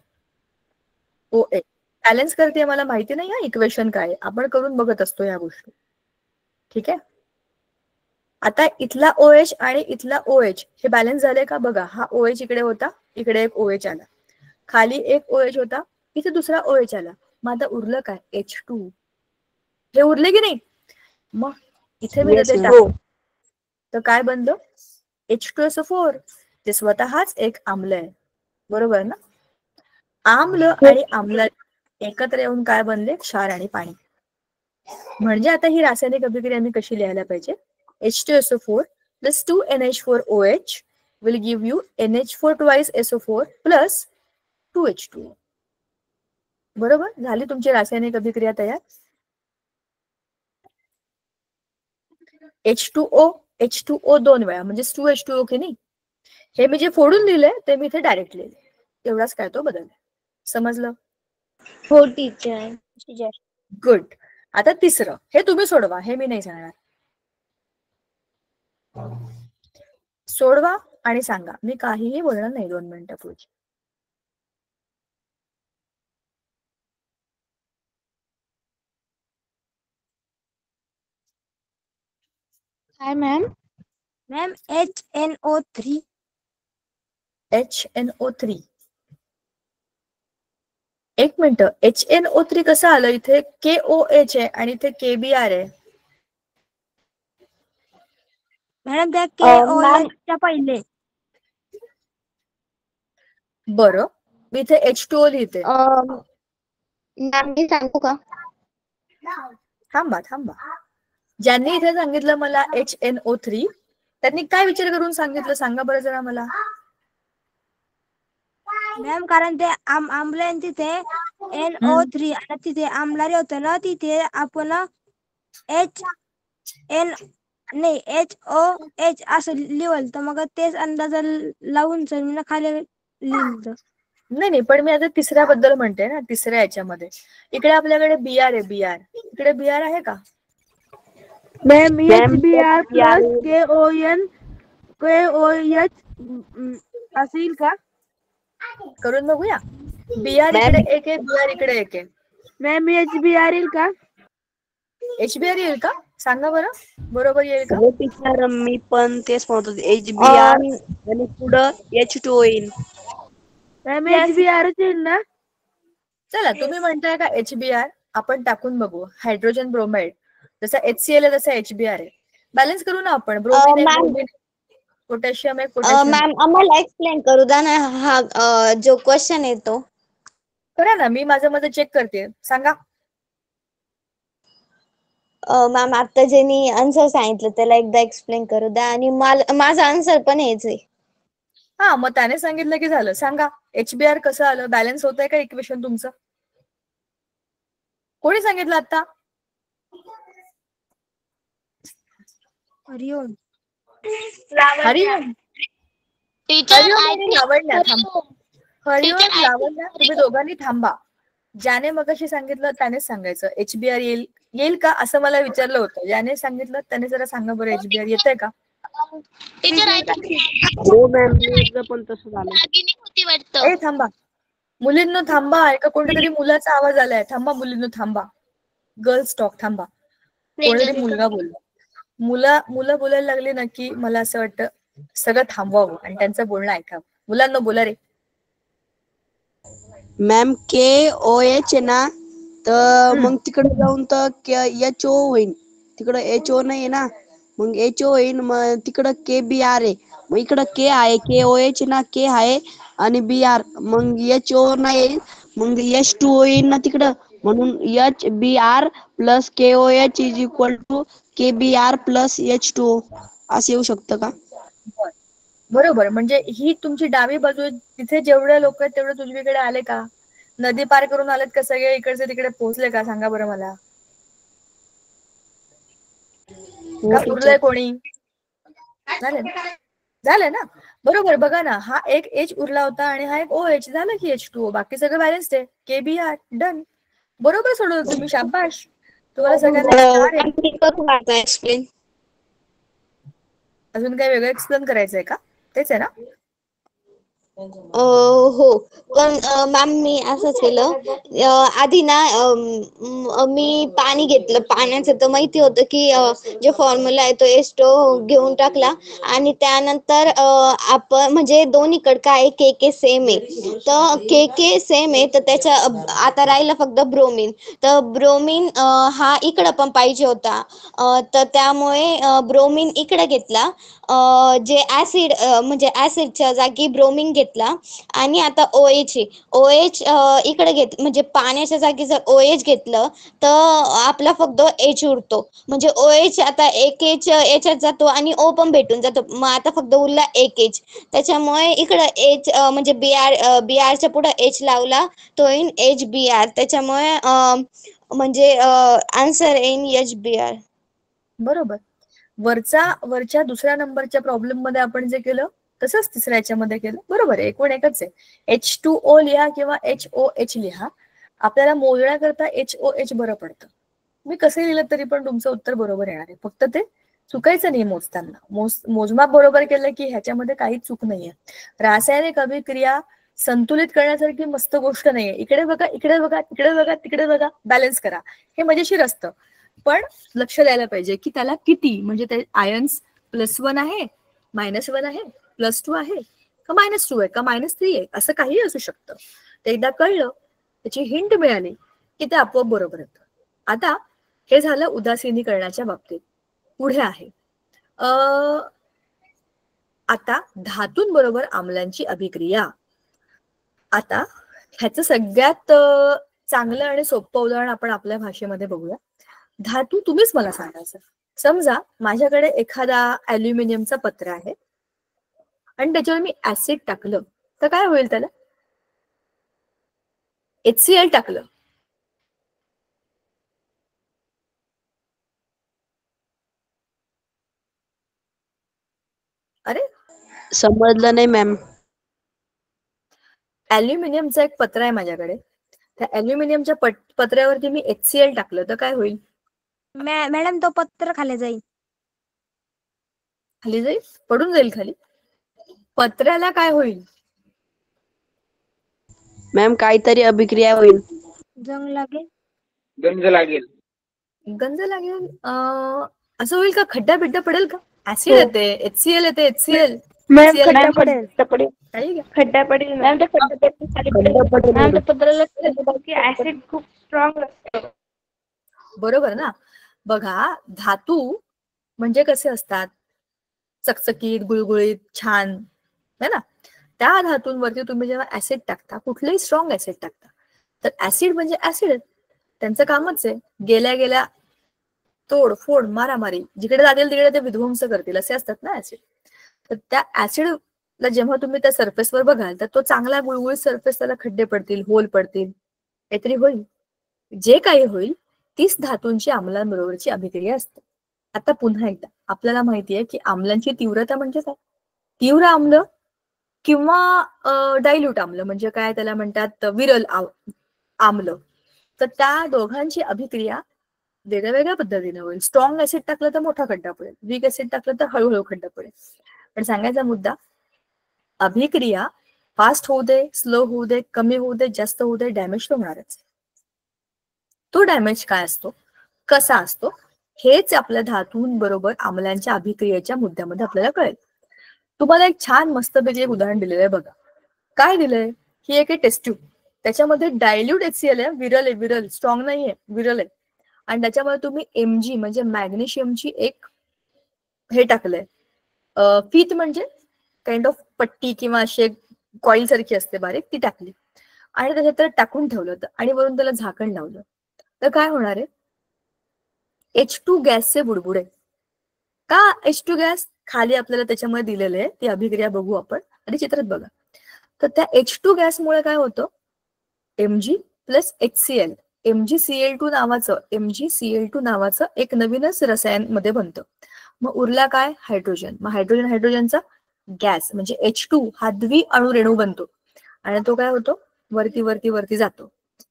बॅलन्स करते मला माहिती नाही हा इक्वेशन काय, आपण करून बघत असतो या गोष्टी. ठीक आहे. आता इथला OH आणि इथला OH हे बॅलन्स झाले का बघा. हा OH इकडे होता, इकडे एक OH आला, खाली एक OH होता, इथे दुसरा OH आला. मग आता उरलं काय? H2. हे उरले की नाही? मग इथे मी Yes, ते ma'am. टाकतो तर काय बनलं? H2SO4. ते स्वतःच एक आम्ल आहे, बरोबर ना. आम्ल आणि आम्ल एकत्र येऊन काय बनले? क्षार आणि पाणी. म्हणजे आता ही रासायनिक अभिक्रिया मी कशी लिहायला पाहिजे? H2SO4 plus 2NH4OH will give you NH4 twice SO4 plus 2H2O. बरोबर. झाली तुमची रासायनिक अभिक्रिया तयार. H2O 2 वेळा म्हणजे 2H2O की नाही. हे मी जे फोडून लिहिलंय ते मी इथे डायरेक्ट लिहिले. एवढाच काय तो बदल. समजलं? हो टीचर. गुड. आता तिसरं, हे तुम्ही सोडवा, हे मी नाही सांगणार. सोडवा आणि सांगा. मी काहीही बोलणार नाही 2 मिनिटं पुढची. काय मॅम? Ma'am HNO3. HNO3. एक मिनिट, HNO3 कसं आलं? इथे KOH आहे आणि इथे KBr आहे. मॅडम त्या KOH च्या पहिले. बरं, मी इथे H2O लिहिते. मॅम मी सांगू का? थांबा. ज्यांनी इथे सांगितलं मला HNO3 त्यांनी काय विचार करून सांगितलं सांगा बरं जरा मला. मॅम कारण ते आम्ल आहे तिथे NO3 आणि तिथे आम्लारी होतं ना, तिथे आपण HOH असं लिहिलं, तर मग तेच अंदाज लावून मी खाली लिहिलं. नाही, पण मी आता तिसऱ्याबद्दल म्हणते ना. तिसऱ्या याच्यामध्ये इकडे आपल्याकडे BR आहे. BR इकडे BR आहे का? मॅम HBr प्लस KOH असेल का? करून बघूया. BR इकडे एक आहे, BR इकडे एक आहे. मॅम HBr येईल का? HBr येईल का? सांगा बरं. बरोबर येईल का? हो टीचर, मी पण तेच म्हणत होते. HBr आणि पुढं H2O येईल. मॅम HBr येईल ना? चला, तुम्ही म्हणताय का HBr, आपण टाकून बघू. हायड्रोजन ब्रोमाइड जसा HCl आहे तसा HBr आहे. बॅलन्स करू ना आपण. ब्रोमीन पोटॅशियम आहे, पोटॅशियम. मॅम आम्हाला एक्सप्लेन करू द्या ना हा जो क्वेश्चन आहे तो. करा ना, मी माझं चेक करते. सांगा. मॅम आता ज्यांनी आन्सर सांगितलं त्याला एकदा एक्सप्लेन करू द्या आणि माझा आन्सर पण हेच आहे. हा, मग त्याने सांगितलं की झालं. सांगा HBr कसं आलं? बॅलन्स होतंय का इक्वेशन तुमचं? कोणी सांगितलं आता? हरिओम. हरिओम. टीचर लावण्या तुम्ही दोघांनी थांबा. ज्याने मगाशी सांगितलं त्यानेच सांगायचं. HBr येईल का असं मला विचारलं होतं. ज्याने सांगितलं त्याने जरा सांगा बरं. HBr येतंय का? टीचर हो मॅम, पण तसं झालं. होती वाटतं. थांबा मुलींनो, थांबा. एका कोणत्या मुलाचा आवाज आलाय. थांबा मुलींनो, थांबा. Girls talk. थांबा. कोणतरी मुलगा बोलला. मुलं बोलायला लागली ना की मला असं वाटतं सगळं थांबवावं आणि त्यांचं बोलणं ऐकावं. मुलांना बोला रे. मॅम KOH आहे ना, तर मग तिकडे जाऊन तर HO होईल. तिकडं HO नाही ना, मग HO होईल. मग तिकडं KBr आहे. मग इकडं K आहे. KOH ना, K आहे आणि BR. मग HO नाही, मग H2O येईल ना तिकडं. म्हणून HBr plus KOH is equal to KBr plus H2O असं येऊ शकतं का? बरोबर. म्हणजे ही तुमची डावी बाजू. तिथे जेवढे लोक आहेत तेवढे उजवीकडे आले का? नदी पार करून आलेत का सगळे? इकडचे तिकडे पोहोचले का? सांगा बरं मला. का उरलंय कोणी? झालं ना. बरोबर. बघा ना, हा एक H उरला होता आणि हा एक OH. झालं की H2O. बाकी सगळं बॅलन्स्ड आहे. KBr done. बरोबर सोडवलं तुम्ही. शाबाश. तुम्हाला सगळ्यांना एक्सप्लेन. अजून काय वेगळं एक्सप्लेन करायचंय का? तेच आहे ना? हो, पण मॅम मी असं केलं, आधी ना मी पाणी घेतलं. पाण्याचं तर माहिती होतं की जो फॉर्म्युला आहे तो H2O घेऊन टाकला आणि त्यानंतर आपण म्हणजे दोन्हीकडे काय के सेम आहे, तर के सेम आहे, तर त्याच्या आता राहिलं फक्त ब्रोमीन. तर ब्रोमीन हा इकडं पण पाहिजे होता, तर त्यामुळे ब्रोमीन इकडे घेतला. जे ऍसिड म्हणजे ऍसिडच्या जागी ब्रोमीन घेतला आणि आता OH इकडे म्हणजे पाण्याच्या जागी जर OH घेतलं तर आपला फक्त H उरतो. म्हणजे OH आता एक H याच्यात जातो आणि O पण भेटून जातो. मग आता फक्त उरला एक H. त्याच्यामुळे इकडं H म्हणजे Br च्या पुढे H लावला, तो येईन HBr. त्याच्यामुळे म्हणजे आन्सर येईन HBr. बरोबर. वरच्या दुसऱ्या नंबरच्या प्रॉब्लेम मध्ये आपण जे केलं तसंच तिसऱ्या याच्यामध्ये केलं. बरोबर आहे, एकूण एकच आहे. H2O लिहा किंवा HOH लिहा, आपल्याला मोजण्याकरता HOH बरं पडतं. मी कसं लिहिलं तरी पण तुमचं उत्तर बरोबर येणार आहे. फक्त ते चुकायचं नाही मोजताना. मोजमाप बरोबर केलं की ह्याच्यामध्ये काही चूक नाहीये. रासायनिक अभिक्रिया संतुलित करण्यासारखी मस्त गोष्ट नाहीये. इकडे बघा, इकडे बघा, तिकडे बघा, तिकडे बघा, बॅलन्स करा, हे मजेशीर असतं. पण लक्ष द्यायला पाहिजे की त्याला किती, म्हणजे ते आयन्स +1 आहे, -1 आहे, +2 आहे का -2 आहे का -3 आहे, असं काही असू शकतं. ते एकदा कळलं, त्याची हिंट मिळाली की ते आपोआप बरोबर येतं. आता हे झालं उदासीनीकरणाच्या बाबतीत. पुढे आहे आता धातूंबरोबर आम्लांची अभिक्रिया. आता ह्याचं सगळ्यात चांगलं आणि सोपं उदाहरण आपण आपल्या भाषेमध्ये बघूया. धातू तुम्हीच मला सांगायचं. समजा माझ्याकडे एखादा अल्युमिनियमचा पत्र आहे आणि त्याच्यावर मी ऍसिड टाकलं तर काय होईल? त्याला HCl टाकलं, अरे समजलं नाही मॅम. अल्युमिनियमचा एक पत्र आहे माझ्याकडे, त्या अल्युमिनियमच्या पत्र्यावरती मी HCl टाकलं तर काय होईल? मॅडम तो पत्र खाली जाईल. खाली जाईल, पडून जाईल खाली. पत्र्याला काय होईल? मॅम काहीतरी अभिक्रिया होईल. जंग लागेल. गंज लागेल. गंज लागेल असं होईल का? खड्डा बिड्डा पडेल का? ऍसिड येते, HCl येते, HCl खड्डा पडेल. खड्डा पडेल मॅम त्या पत्राला ऍसिड खूप स्ट्रॉंग असतं. बरोबर ना? बघा, धातू म्हणजे कसे असतात? चकचकीत, गुळगुळीत, छान, है ना? त्या धातूंवरती तुम्ही जेव्हा ऍसिड टाकता, कुठलंही स्ट्रॉंग ऍसिड टाकता, तर ऍसिड म्हणजे ऍसिड, त्यांचं कामच आहे गेल्या गेल्या तोड फोड मारामारी, जिकडे जातील तिकडे ते विध्वंस करतील, असे असतात ना ऍसिड. तर त्या ऍसिडला जेव्हा तुम्ही त्या सरफेसवर बघाल तर तो चांगला गुळगुळीत सरफेस, त्याला खड्डे पडतील, होल पडतील, काहीतरी होईल. जे काही होईल तीच धातूंची आम्लांबरोबरची अभिक्रिया असते. आता पुन्हा एकदा आपल्याला माहितीये की आम्लांची तीव्रता म्हणजे काय? तीव्र आम्ल किंवा डायल्यूट आम्ल म्हणजे काय? त्याला म्हणतात विरल आम्ल. तर त्या दोघांची अभिक्रिया वेगळ्या वेगळ्या पद्धतीने होईल. स्ट्रॉंग ऍसिड टाकलं तर मोठा खड्डा पडेल, वीक ऍसिड टाकलं तर हळूहळू खड्डा पडेल. पण सांगायचा मुद्दा, अभिक्रिया फास्ट होऊ दे, स्लो होऊ दे, कमी होऊ दे, जास्त होऊ दे, डॅमेज तो होणारच. तो डॅमेज काय असतो, कसा असतो, हेच आपल्या धातूंबरोबर आम्लांच्या अभिक्रियेच्या मुद्द्यामध्ये आपल्याला कळेल. तुम्हाला एक छान मस्तपैकी एक उदाहरण दिलेलं आहे बघा. काय दिलंय? ही एक टेस्ट ट्यूब, त्याच्यामध्ये डायल्यूट HCl आहे, विरल आहे, विरल स्ट्रॉंग नाहीये, विरल आहे. आणि त्याच्यामध्ये तुम्ही Mg म्हणजे मॅग्नेशियमची एक हे टाकलंय, फीत म्हणजे काइंड ऑफ पट्टी किंवा अशी एक कॉईल सारखी असते बारीक, ती टाकली आणि त्याच्यात टाकून ठेवलं होतं आणि वरून त्याला झाकण लावलं. तर काय होणार आहे? H2 गॅसचे बुडबुडे. का H2 गॅस? खाली आपल्याला त्याच्यामध्ये दिलेलं आहे, ती अभिक्रिया बघू आपण आणि चित्रात बघा. तर त्या H2 गॅसमुळे काय होतं? Mg + HCl, MgCl2 नावाचं एक नवीनच रसायन मध्ये बनतं. मग उरला काय? हायड्रोजन. मग हायड्रोजनचा गॅस म्हणजे H2 हा द्विअणू रेणू बनतो आणि तो काय होतो? वरती वरती वरती जातो.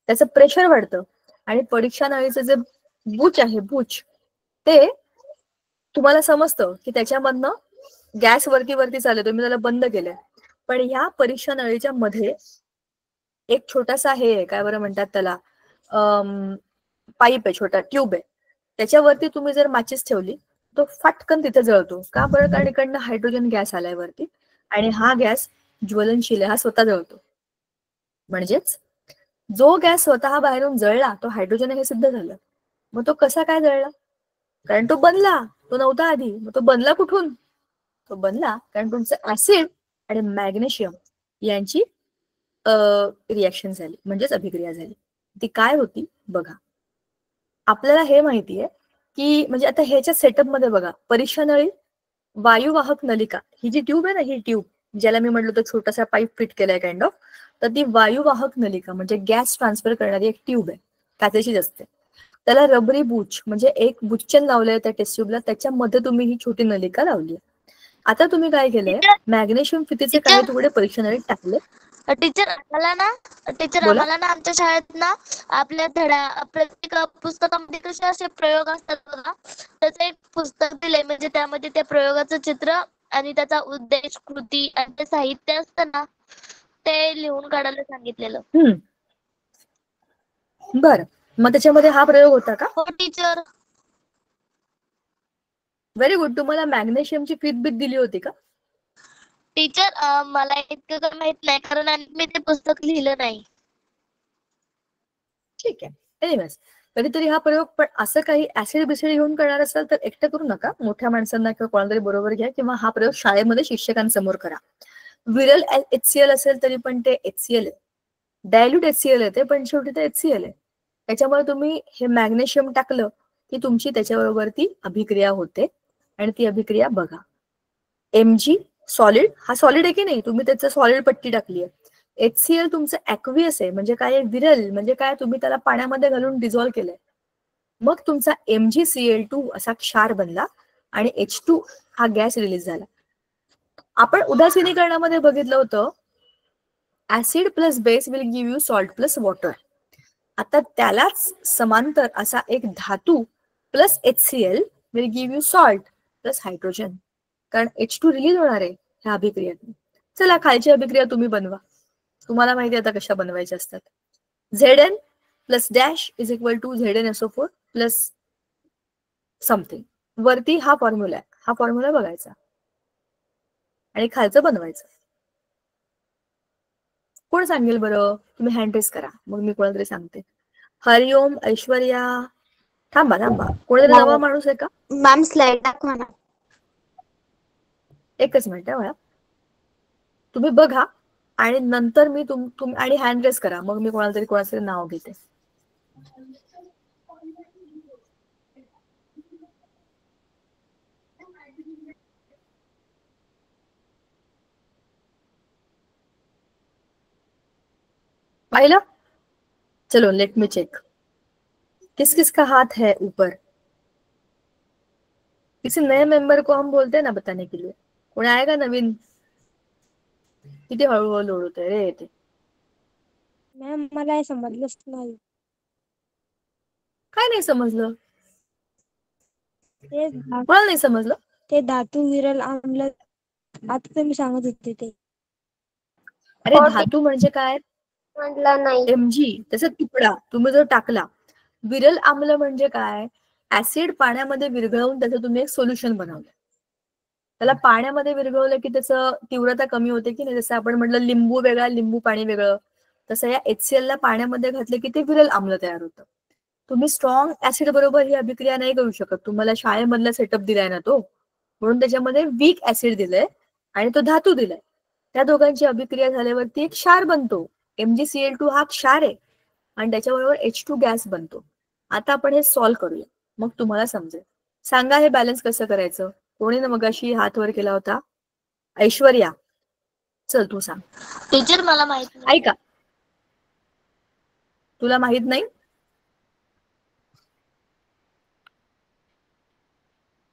त्याचं प्रेशर वाढतं आणि परीक्षा नळीचं जे बूच आहे बूच, ते तुम्हाला समजतं की त्याच्यामधनं गॅस वरती वरती चालले, तुम्ही त्याला बंद केलंय. पण ह्या परीक्षा नळीच्या मध्ये एक छोटासा हे आहे, काय बरं म्हणतात त्याला, पाईप आहे, छोटा ट्यूब आहे. त्याच्यावरती तुम्ही जर माचीस ठेवली तो फटकन तिथे जळतो. का बरं? कारण इकडनं हायड्रोजन गॅस आलाय वरती आणि हा गॅस ज्वलनशील आहे, हा स्वतः जळतो. म्हणजेच जो गॅस स्वतः बाहेरून जळला तो हायड्रोजन हे सिद्ध झालं. मग तो कसा काय जळला? कारण तो बनला, तो नव्हता आधी. मग तो बनला कुठून? तो बनला कारण तुमचं ऍसिड आणि मॅग्नेशियम यांची रिॲक्शन झाली, म्हणजेच अभिक्रिया झाली. ती काय होती बघा. आपल्याला हे माहितीये की म्हणजे आता ह्याच्या सेटअप मध्ये बघा, परीक्षा नळी, वायुवाहक नलिका, ही जी ट्यूब आहे ना, ही ट्यूब ज्याला मी म्हटलं तो छोटासा पाईप फिट केलाय काइंड ऑफ, तर ती वायुवाहक नलिका म्हणजे गॅस ट्रान्सफर करणारी एक ट्यूब आहे, काचेचीच असते. त्याला रबरी बूच म्हणजे एक बुच्चन लावलंय त्या टेस्ट ट्यूबला, त्याच्यामध्ये तुम्ही ही छोटी नलिका लावली. आता तुम्ही काय केलंय, मॅग्नेशियम फितीचे काही तुकडे परीक्षा नळीत टाकले. टीचर बोला. आम्हाला ना आमच्या शाळेत ना आपल्या प्रत्येक पुस्तकामध्ये कसे असे प्रयोग असतात बघा, त्याचं एक पुस्तक दिलंय, म्हणजे त्यामध्ये त्या प्रयोगाचं चित्र आणि त्याचा उद्देश, कृती आणि ते साहित्य असतं ना, ते लिहून काढायला सांगितलेलं. बरं, मग त्याच्यामध्ये हा प्रयोग होता का? हो टीचर. Very good. तुम्हाला मॅग्नेशियमची फीत बीत दिली होती का? टीचर मला इतकं काही माहित नाही, कारण मी ते पुस्तक लिहिलं नाही. ठीक आहे. एनिवेज, कधीतरी हा प्रयोग, पण असं काही ऍसिड बिसिड घेऊन करणार असाल तर एकटं करू नका, मोठ्या माणसांना किंवा कोणातरी बरोबर घ्या, किंवा हा प्रयोग शाळेमध्ये शिक्षकांसमोर करा. विरल HCl असेल तरी पण ते HCl आहे, डायल्यूट HCl आहे ते, पण शेवटी ते HCl आहे. त्याच्यामुळे तुम्ही हे मॅग्नेशियम टाकलं की तुमची त्याच्याबरोबर ती अभिक्रिया होते आणि ती अभिक्रिया बघा. Mg सॉलिड, हा सॉलिड आहे की नाही, तुम्ही त्याचं सॉलिड पट्टी टाकली आहे. HCl तुमचं ऍक्वियस आहे, म्हणजे काय, विरल म्हणजे काय, तुम्ही त्याला पाण्यामध्ये घालून डिझॉल्व्ह केलंय. मग तुमचा MgCl2 असा क्षार बनला आणि H2 हा गॅस रिलीज झाला. आपण उदासीनीकरणामध्ये बघितलं होतं, acid plus base will give you salt plus water. आता त्यालाच समांतर असा एक धातू plus HCl will give you salt plus hydrogen, कारण H2 रिलीज होणार आहे ह्या अभिक्रियेतून. चला, खालची अभिक्रिया तुम्ही बनवा, तुम्हाला माहिती आता कशा बनवायच्या असतात. Zn plus dash is equal to ZnSO4 plus something. वरती हा फॉर्म्युला आहे, हा फॉर्म्युला बघायचा आणि खालचं बनवायचं. कोण सांगेल बरं? तुम्ही हँड रेस करा, मग मी कोणाला तरी सांगते. हरिओम, ऐश्वर्या, थांबा, कोणतरी नवा माणूस आहे का? मॅम स्लाइड दाखवा ना. एकच मिनिट आहे, तुम्ही बघा आणि नंतर मी आणि हँड रेस करा, मग मी कोणाला तरी कोणाचं नाव घेते. पाहिलं? चलो लेट मी चेक. किस किस का हाथ है ऊपर? किसी नए मेंबर को हम बोलते हैं ना बताने के लिए. कोणी आहे का नवीन? किती हळूहळू लोड होतंय रे ते. मॅम मला हे समजलंच नाही. काय नाही समजलं? ते कोणाला नाही समजलं? ते धातू विरल आम्ल आता तुम्ही सांगत होते ते. अरे धातू म्हणजे काय? म्हटलं नाही. Mg त्याचा तुकडा तुम्ही जर टाकला. विरल आम्ल म्हणजे काय? ऍसिड पाण्यामध्ये विरघळवून त्याचं तुम्ही एक सोल्युशन बनवलं. त्याला पाण्यामध्ये विरघळवलं की त्याचं तीव्रता कमी होते की नाही. जसं आपण म्हटलं लिंबू वेगळा, लिंबू पाणी वेगळं, तसं या HCl ला पाण्यामध्ये घातलं की ते विरल आम्ल तयार होतं. तुम्ही स्ट्रॉंग ऍसिड बरोबर ही अभिक्रिया नाही करू शकत. तुम्हाला शाळेमधला सेटअप दिलाय ना तो, म्हणून त्याच्यामध्ये वीक ऍसिड दिलंय आणि तो धातू दिलाय. त्या दोघांची अभिक्रिया झाल्यावरती एक क्षार बनतो. MgCl2 हा क्षार आहे आणि त्याच्याबरोबर H2 गॅस बनतो. आता आपण हे सॉल्व्ह करूया, मग तुम्हाला समजेल. सांगा हे बॅलन्स कसं करायचं? कोणी ना मगाशी हात वर केला होता? ऐश्वर्या, चल तू सांग. टीचर मला माहित नाही. ऐका, तुला माहित नाही?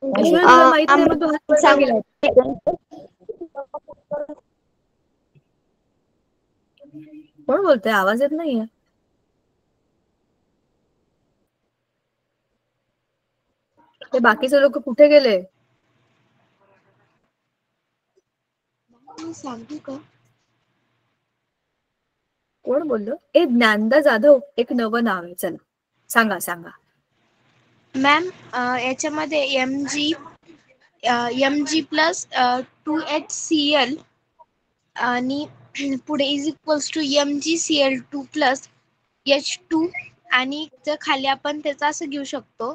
ऐश्वर्या तुला माहित नाही मग तू हात वर का केला होता? कोण बोलतोय? आवाज येत नाहीये. ते बाकीचे लोक कुठे गेले? सांगू का? कोण बोललो? ज्ञानदा जाधव एक नवं नाव आहे, चला सांगा सांगा. मॅम याच्यामध्ये mg प्लस 2HCl आणि पुढे is equals to MgCl2 plus H2 आणि जर खाली आपण त्याचा असं घेऊ शकतो,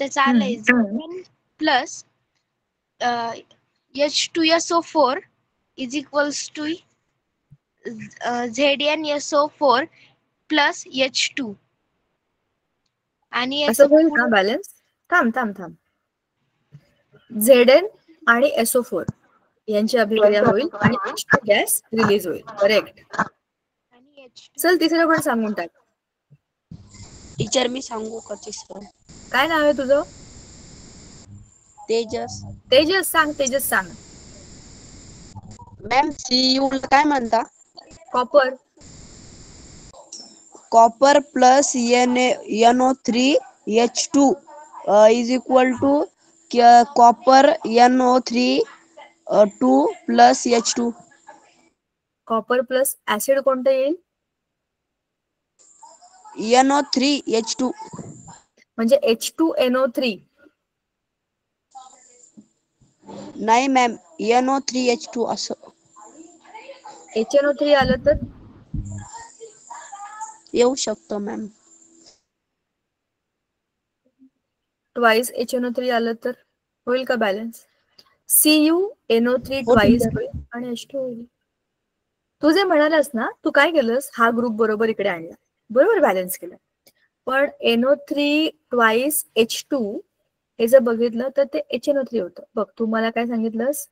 त्याचा आलंय Zn plus H2SO4 is equals to ZnSO4 plus H2 आणि असं होईल का बॅलन्स? थांब थांब थांब. Zn आणि SO4 यांची अभिक्रिया होईल आणि H2 गॅस रिलीज होईल. करेक्ट. चल तिसरं पण सांगून टाक. टीचर मी सांगू का तिसरं? काय नाव आहे तुझं? तेजस. तेजस सांग, तेजस सांग. मॅम Cu ला काय म्हणता? Copper. Copper plus NO3H2 is equal to copper NO3 plus H2. Copper plus acid कोणतं येईल? NO3H2. म्हणजे H2NO3. नाही मॅम, NO3H2 असं. HNO3 आलं तर येऊ शकतो मॅम. ट्वाइस HNO3 आलं तर होईल का बॅलन्स? CuNO3 ट्वाइस होईल आणि H2 होईल. तू जे म्हणालास ना, तू काय केलंस? हा ग्रुप बरोबर इकडे आणला, बरोबर बॅलन्स केलं. पण NO3 ट्वाइस H2 हे जर बघितलं तर ते HNO3 होतं. बघ तू मला काय सांगितलंस?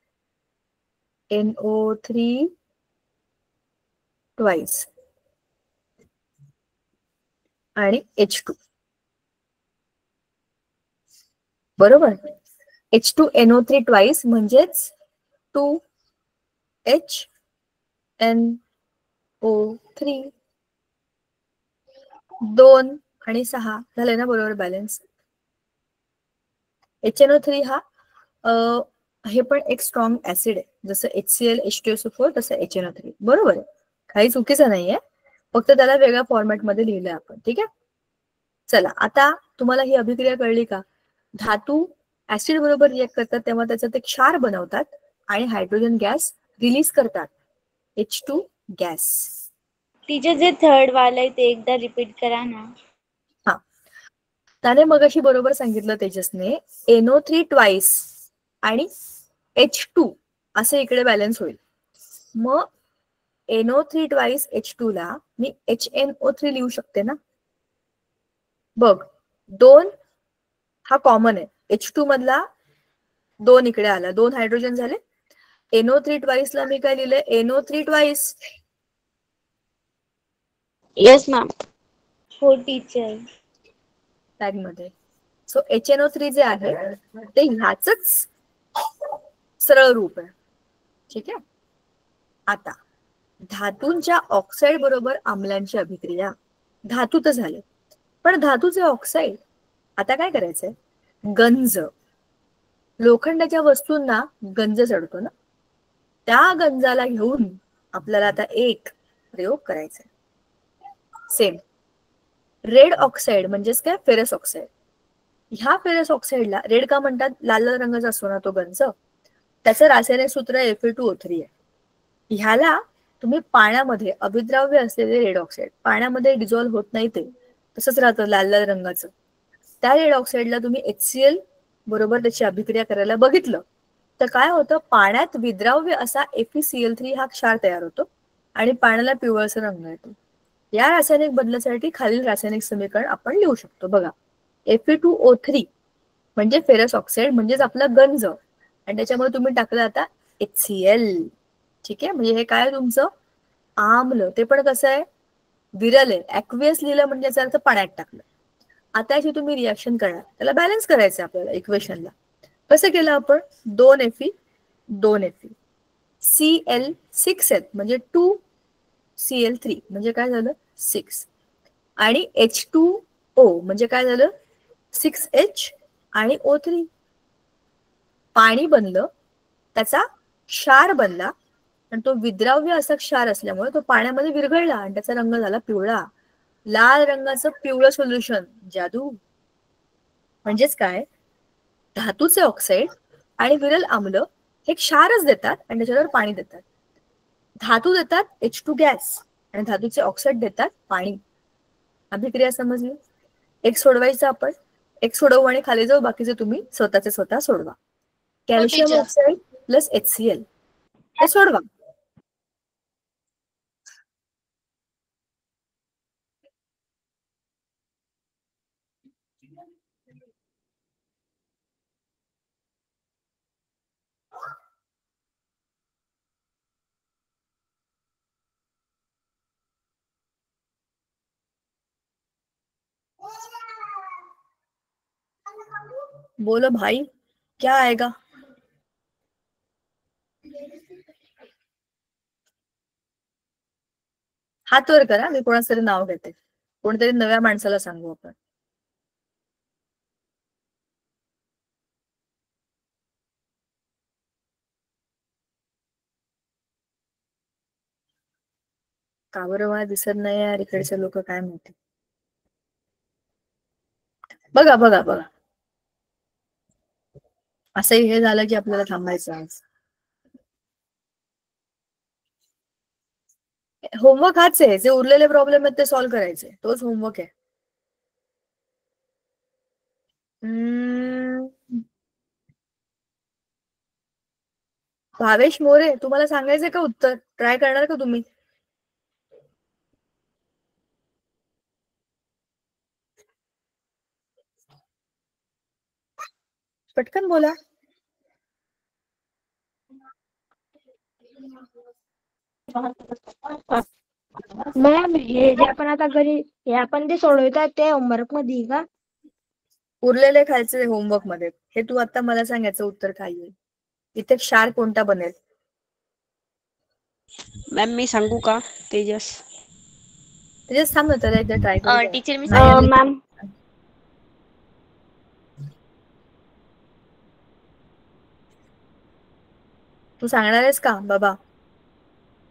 NO3 ट्वाइस आणि H2 बरोबर. H2NO3 ट्वाइस म्हणजेच 2HNO3 2 आणि 6 झाले ना बरोबर बॅलन्स. HNO3 हा हे पण एक स्ट्रॉंग ऍसिड आहे, जसं HCl H2SO4 तसं HNO3 बरोबर आहे. काही चुकीचं नाहीये, फक्त त्याला वेगळ्या फॉर्मॅटमध्ये लिहिलंय आपण. ठीक आहे. चला आता तुम्हाला ही अभिक्रिया कळली का? धातू ऍसिड बरोबर रिएक्ट करतात तेव्हा त्याच्यात एक क्षार बनवतात आणि हायड्रोजन गॅस रिलीज करतात, H2 गॅस. टीचर जे थर्ड वाला आहे ते एकदा रिपीट करा ना. हा, त्याने मगाशी बरोबर सांगितलं तेजसने, NO3 ट्वाइस आणि H2 असे इकडे बॅलन्स होईल. मग NO3 ट्वाइस H2 ला मी HNO3 लिहू शकते ना. बघ 2 हा कॉमन आहे, H2 मधला 2 इकडे आला, 2 हायड्रोजन झाले. NO3 ट्वाइस ला मी काय लिहिलंय? NO3 twice. Yes ma'am. हो टीचर. टॅग मध्ये. सो HNO3 जे आहे ते ह्याचंच सरळ रूप आहे. ठीक आहे. आता धातूंच्या ऑक्साईड बरोबर आम्लांची अभिक्रिया. धातू तर झाले, पण धातूचे ऑक्साईड आता काय करायचंय? गंज. लोखंडाच्या वस्तूंना गंज चढतो ना, त्या गंजाला घेऊन आपल्याला आता एक प्रयोग करायचा आहे. सेम रेड ऑक्साईड म्हणजेच काय? Ferrous oxide. ह्या फेरस ऑक्साईडला रेड का म्हणतात? लाल लाल रंगाचा असतो ना तो गंज. त्याचं रासायनिक सूत्र Fe2O3 आहे. ह्याला तुम्ही पाण्यामध्ये अभिद्राव्य असलेले रेड ऑक्साईड, पाण्यामध्ये डिझॉल्व्ह होत नाही, ते तसंच राहतं लाल लाल रंगाचं. त्या रेड ऑक्साईडला तुम्ही HCl बरोबर त्याची अभिक्रिया करायला बघितलं तर काय होतं? पाण्यात विद्राव्य असा FeCl3 हा क्षार तयार होतो आणि पाण्याला पिवळसर रंग येतो. या रासायनिक बदलासाठी खालील रासायनिक समीकरण आपण लिहू शकतो. बघा, Fe2O3 म्हणजे फेरस ऑक्साईड म्हणजेच आपला गंज, आणि त्याच्यामुळे तुम्ही टाकलं आता HCl. ठीक आहे. म्हणजे हे काय तुमचं आम्ल, ते पण कसं आहे? विरल आहे. ऍक्वियस लिहिलं म्हणजे याचा अर्थ पाण्यात टाकलं. आता याची तुम्ही रिॲक्शन करणार, त्याला बॅलन्स करायचं आपल्याला इक्वेशनला. कसं केलं आपण? 2Fe 2Fe Cl6 म्हणजे 2Cl3 म्हणजे काय झालं? 6 आणि H2O म्हणजे काय झालं? 6H आणि O3 पाणी बनलं, त्याचा क्षार बनला आणि तो विद्राव्य असा क्षार असल्यामुळे तो पाण्यामध्ये विरघळला आणि त्याचा रंग झाला पिवळा. लाल रंगाचं पिवळं सोल्युशन, जादू. म्हणजेच काय, धातूचे ऑक्साईड आणि विरल आम्ल हे क्षारच देतात आणि त्याच्यावर पाणी देतात. धातू देतात H2 गॅस आणि धातूचे ऑक्साईड देतात पाणी. अभिक्रिया समजली? एक सोडवायचं आपण, एक सोडवू आणि खाली जाऊ, बाकीचे तुम्ही स्वतःचे स्वतः सोडवा. Calcium teacher. Oxide plus HCl हे सोडवा. बोलो भाई, क्या आएगा? हात वर करा, मी कोणाचं तरी नाव घेते. कोणतरी नव्या माणसाला सांगू आपण. का बरं मला दिसत नाही यार, इकडचे लोक काय म्हणते. बघा बघा बघा, असंही हे झालं की आपल्याला थांबायचं आज. होमवर्क हाच आहे, जे उरलेले प्रॉब्लेम आहेत ते सॉल्व्ह करायचे, तोच होमवर्क आहे. भावेश मोरे, तुम्हाला सांगायचंय का उत्तर? ट्राय करणार का तुम्ही? पटकन बोला. मॅम हे जे आपण आता घरी हे आपण ते सोडवतात ते होमवर्क मध्ये का? उरलेले खायचे होमवर्क मध्ये. हे तू आता मला सांगायचं उत्तर काय येईल. इथे क्षार कोणता बनेल? मॅम मी सांगू का? तेजस. तेजस थांब ना, त्याला एकदा ट्राय करू. टीचर मी मॅम तू सांगणार आहेस का बाबा?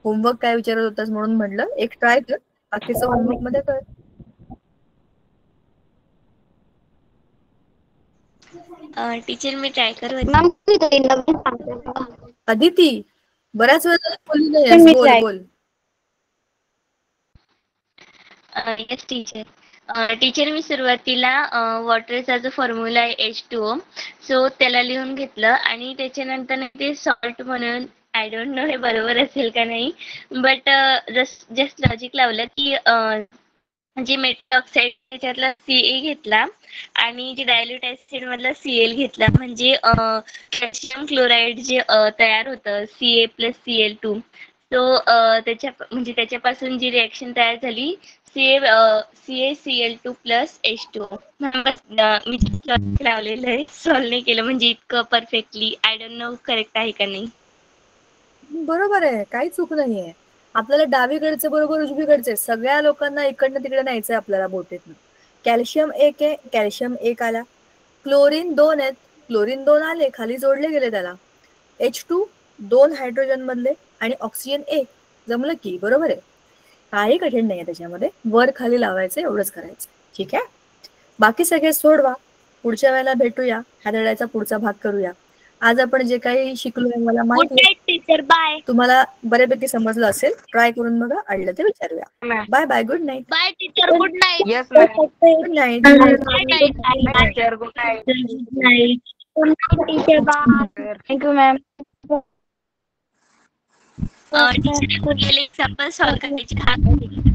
होमवर्क काय विचारत होतास म्हणून म्हटलं एक ट्राय कर, बाकीचं होमवर्क मध्ये कर. टीचर मी ट्राय करू. अदिती, बऱ्याच वेळा बोलली नाहीस, बोल बोल. Yes teacher. टीचर मी सुरुवातीला वॉटरचा जो फॉर्म्युला आहे H2O, सो त्याला लिहून घेतलं आणि त्याच्यानंतर ते सॉल्ट म्हणून, आय डोंट नो हे बरोबर असेल का नाही, बट जस्ट लॉजिक लावलं की जे मेटल ऑक्साईड त्याच्यातला Ca घेतला आणि जे डायल्यूट ऍसिड मधला Cl घेतला, म्हणजे कॅल्शियम क्लोराईड जे तयार होतं Ca+Cl2, तो त्याच्यापासून जी रिएक्शन तयार झाली CaCl2 प्लस H2O. मी लावलेलं आहे, सॉल्व्ह नाही केलं म्हणजे इतकं perfectly. I don't know correct आहे का नाही. बरोबर आहे, काही चूक नाहीये. आपल्याला डावीकडचे बरोबर उजवीकडचे सगळ्या लोकांना इकडनं तिकडे न्यायचंय आपल्याला बोटीतनं. कॅल्शियम 1 आहे, कॅल्शियम 1 आला. क्लोरीन 2 आहेत, क्लोरीन 2 आले, खाली जोडले गेले त्याला. H2 2 हायड्रोजन मधले आणि ऑक्सिजन 1. जमलं की, बरोबर आहे. काही कठीण नाहीये त्याच्यामध्ये, वर खाली लावायचं, एवढंच करायचं. ठीक आहे, बाकी सगळे सोडवा. पुढच्या वेळेला भेटूया, ह्या धड्याचा पुढचा भाग करूया. आज आपण जे काही शिकलोय मला माहिती आहे टीचर, बाय. तुम्हाला बऱ्यापैकी समजलं असेल. ट्राय करून बघा, अडलं ते विचारूया. Bye bye, good night. Bye teacher, good night. Yes ma'am. Good night. Teacher good night. Teacher bye. Thank you ma'am. Teacher example solve करायची.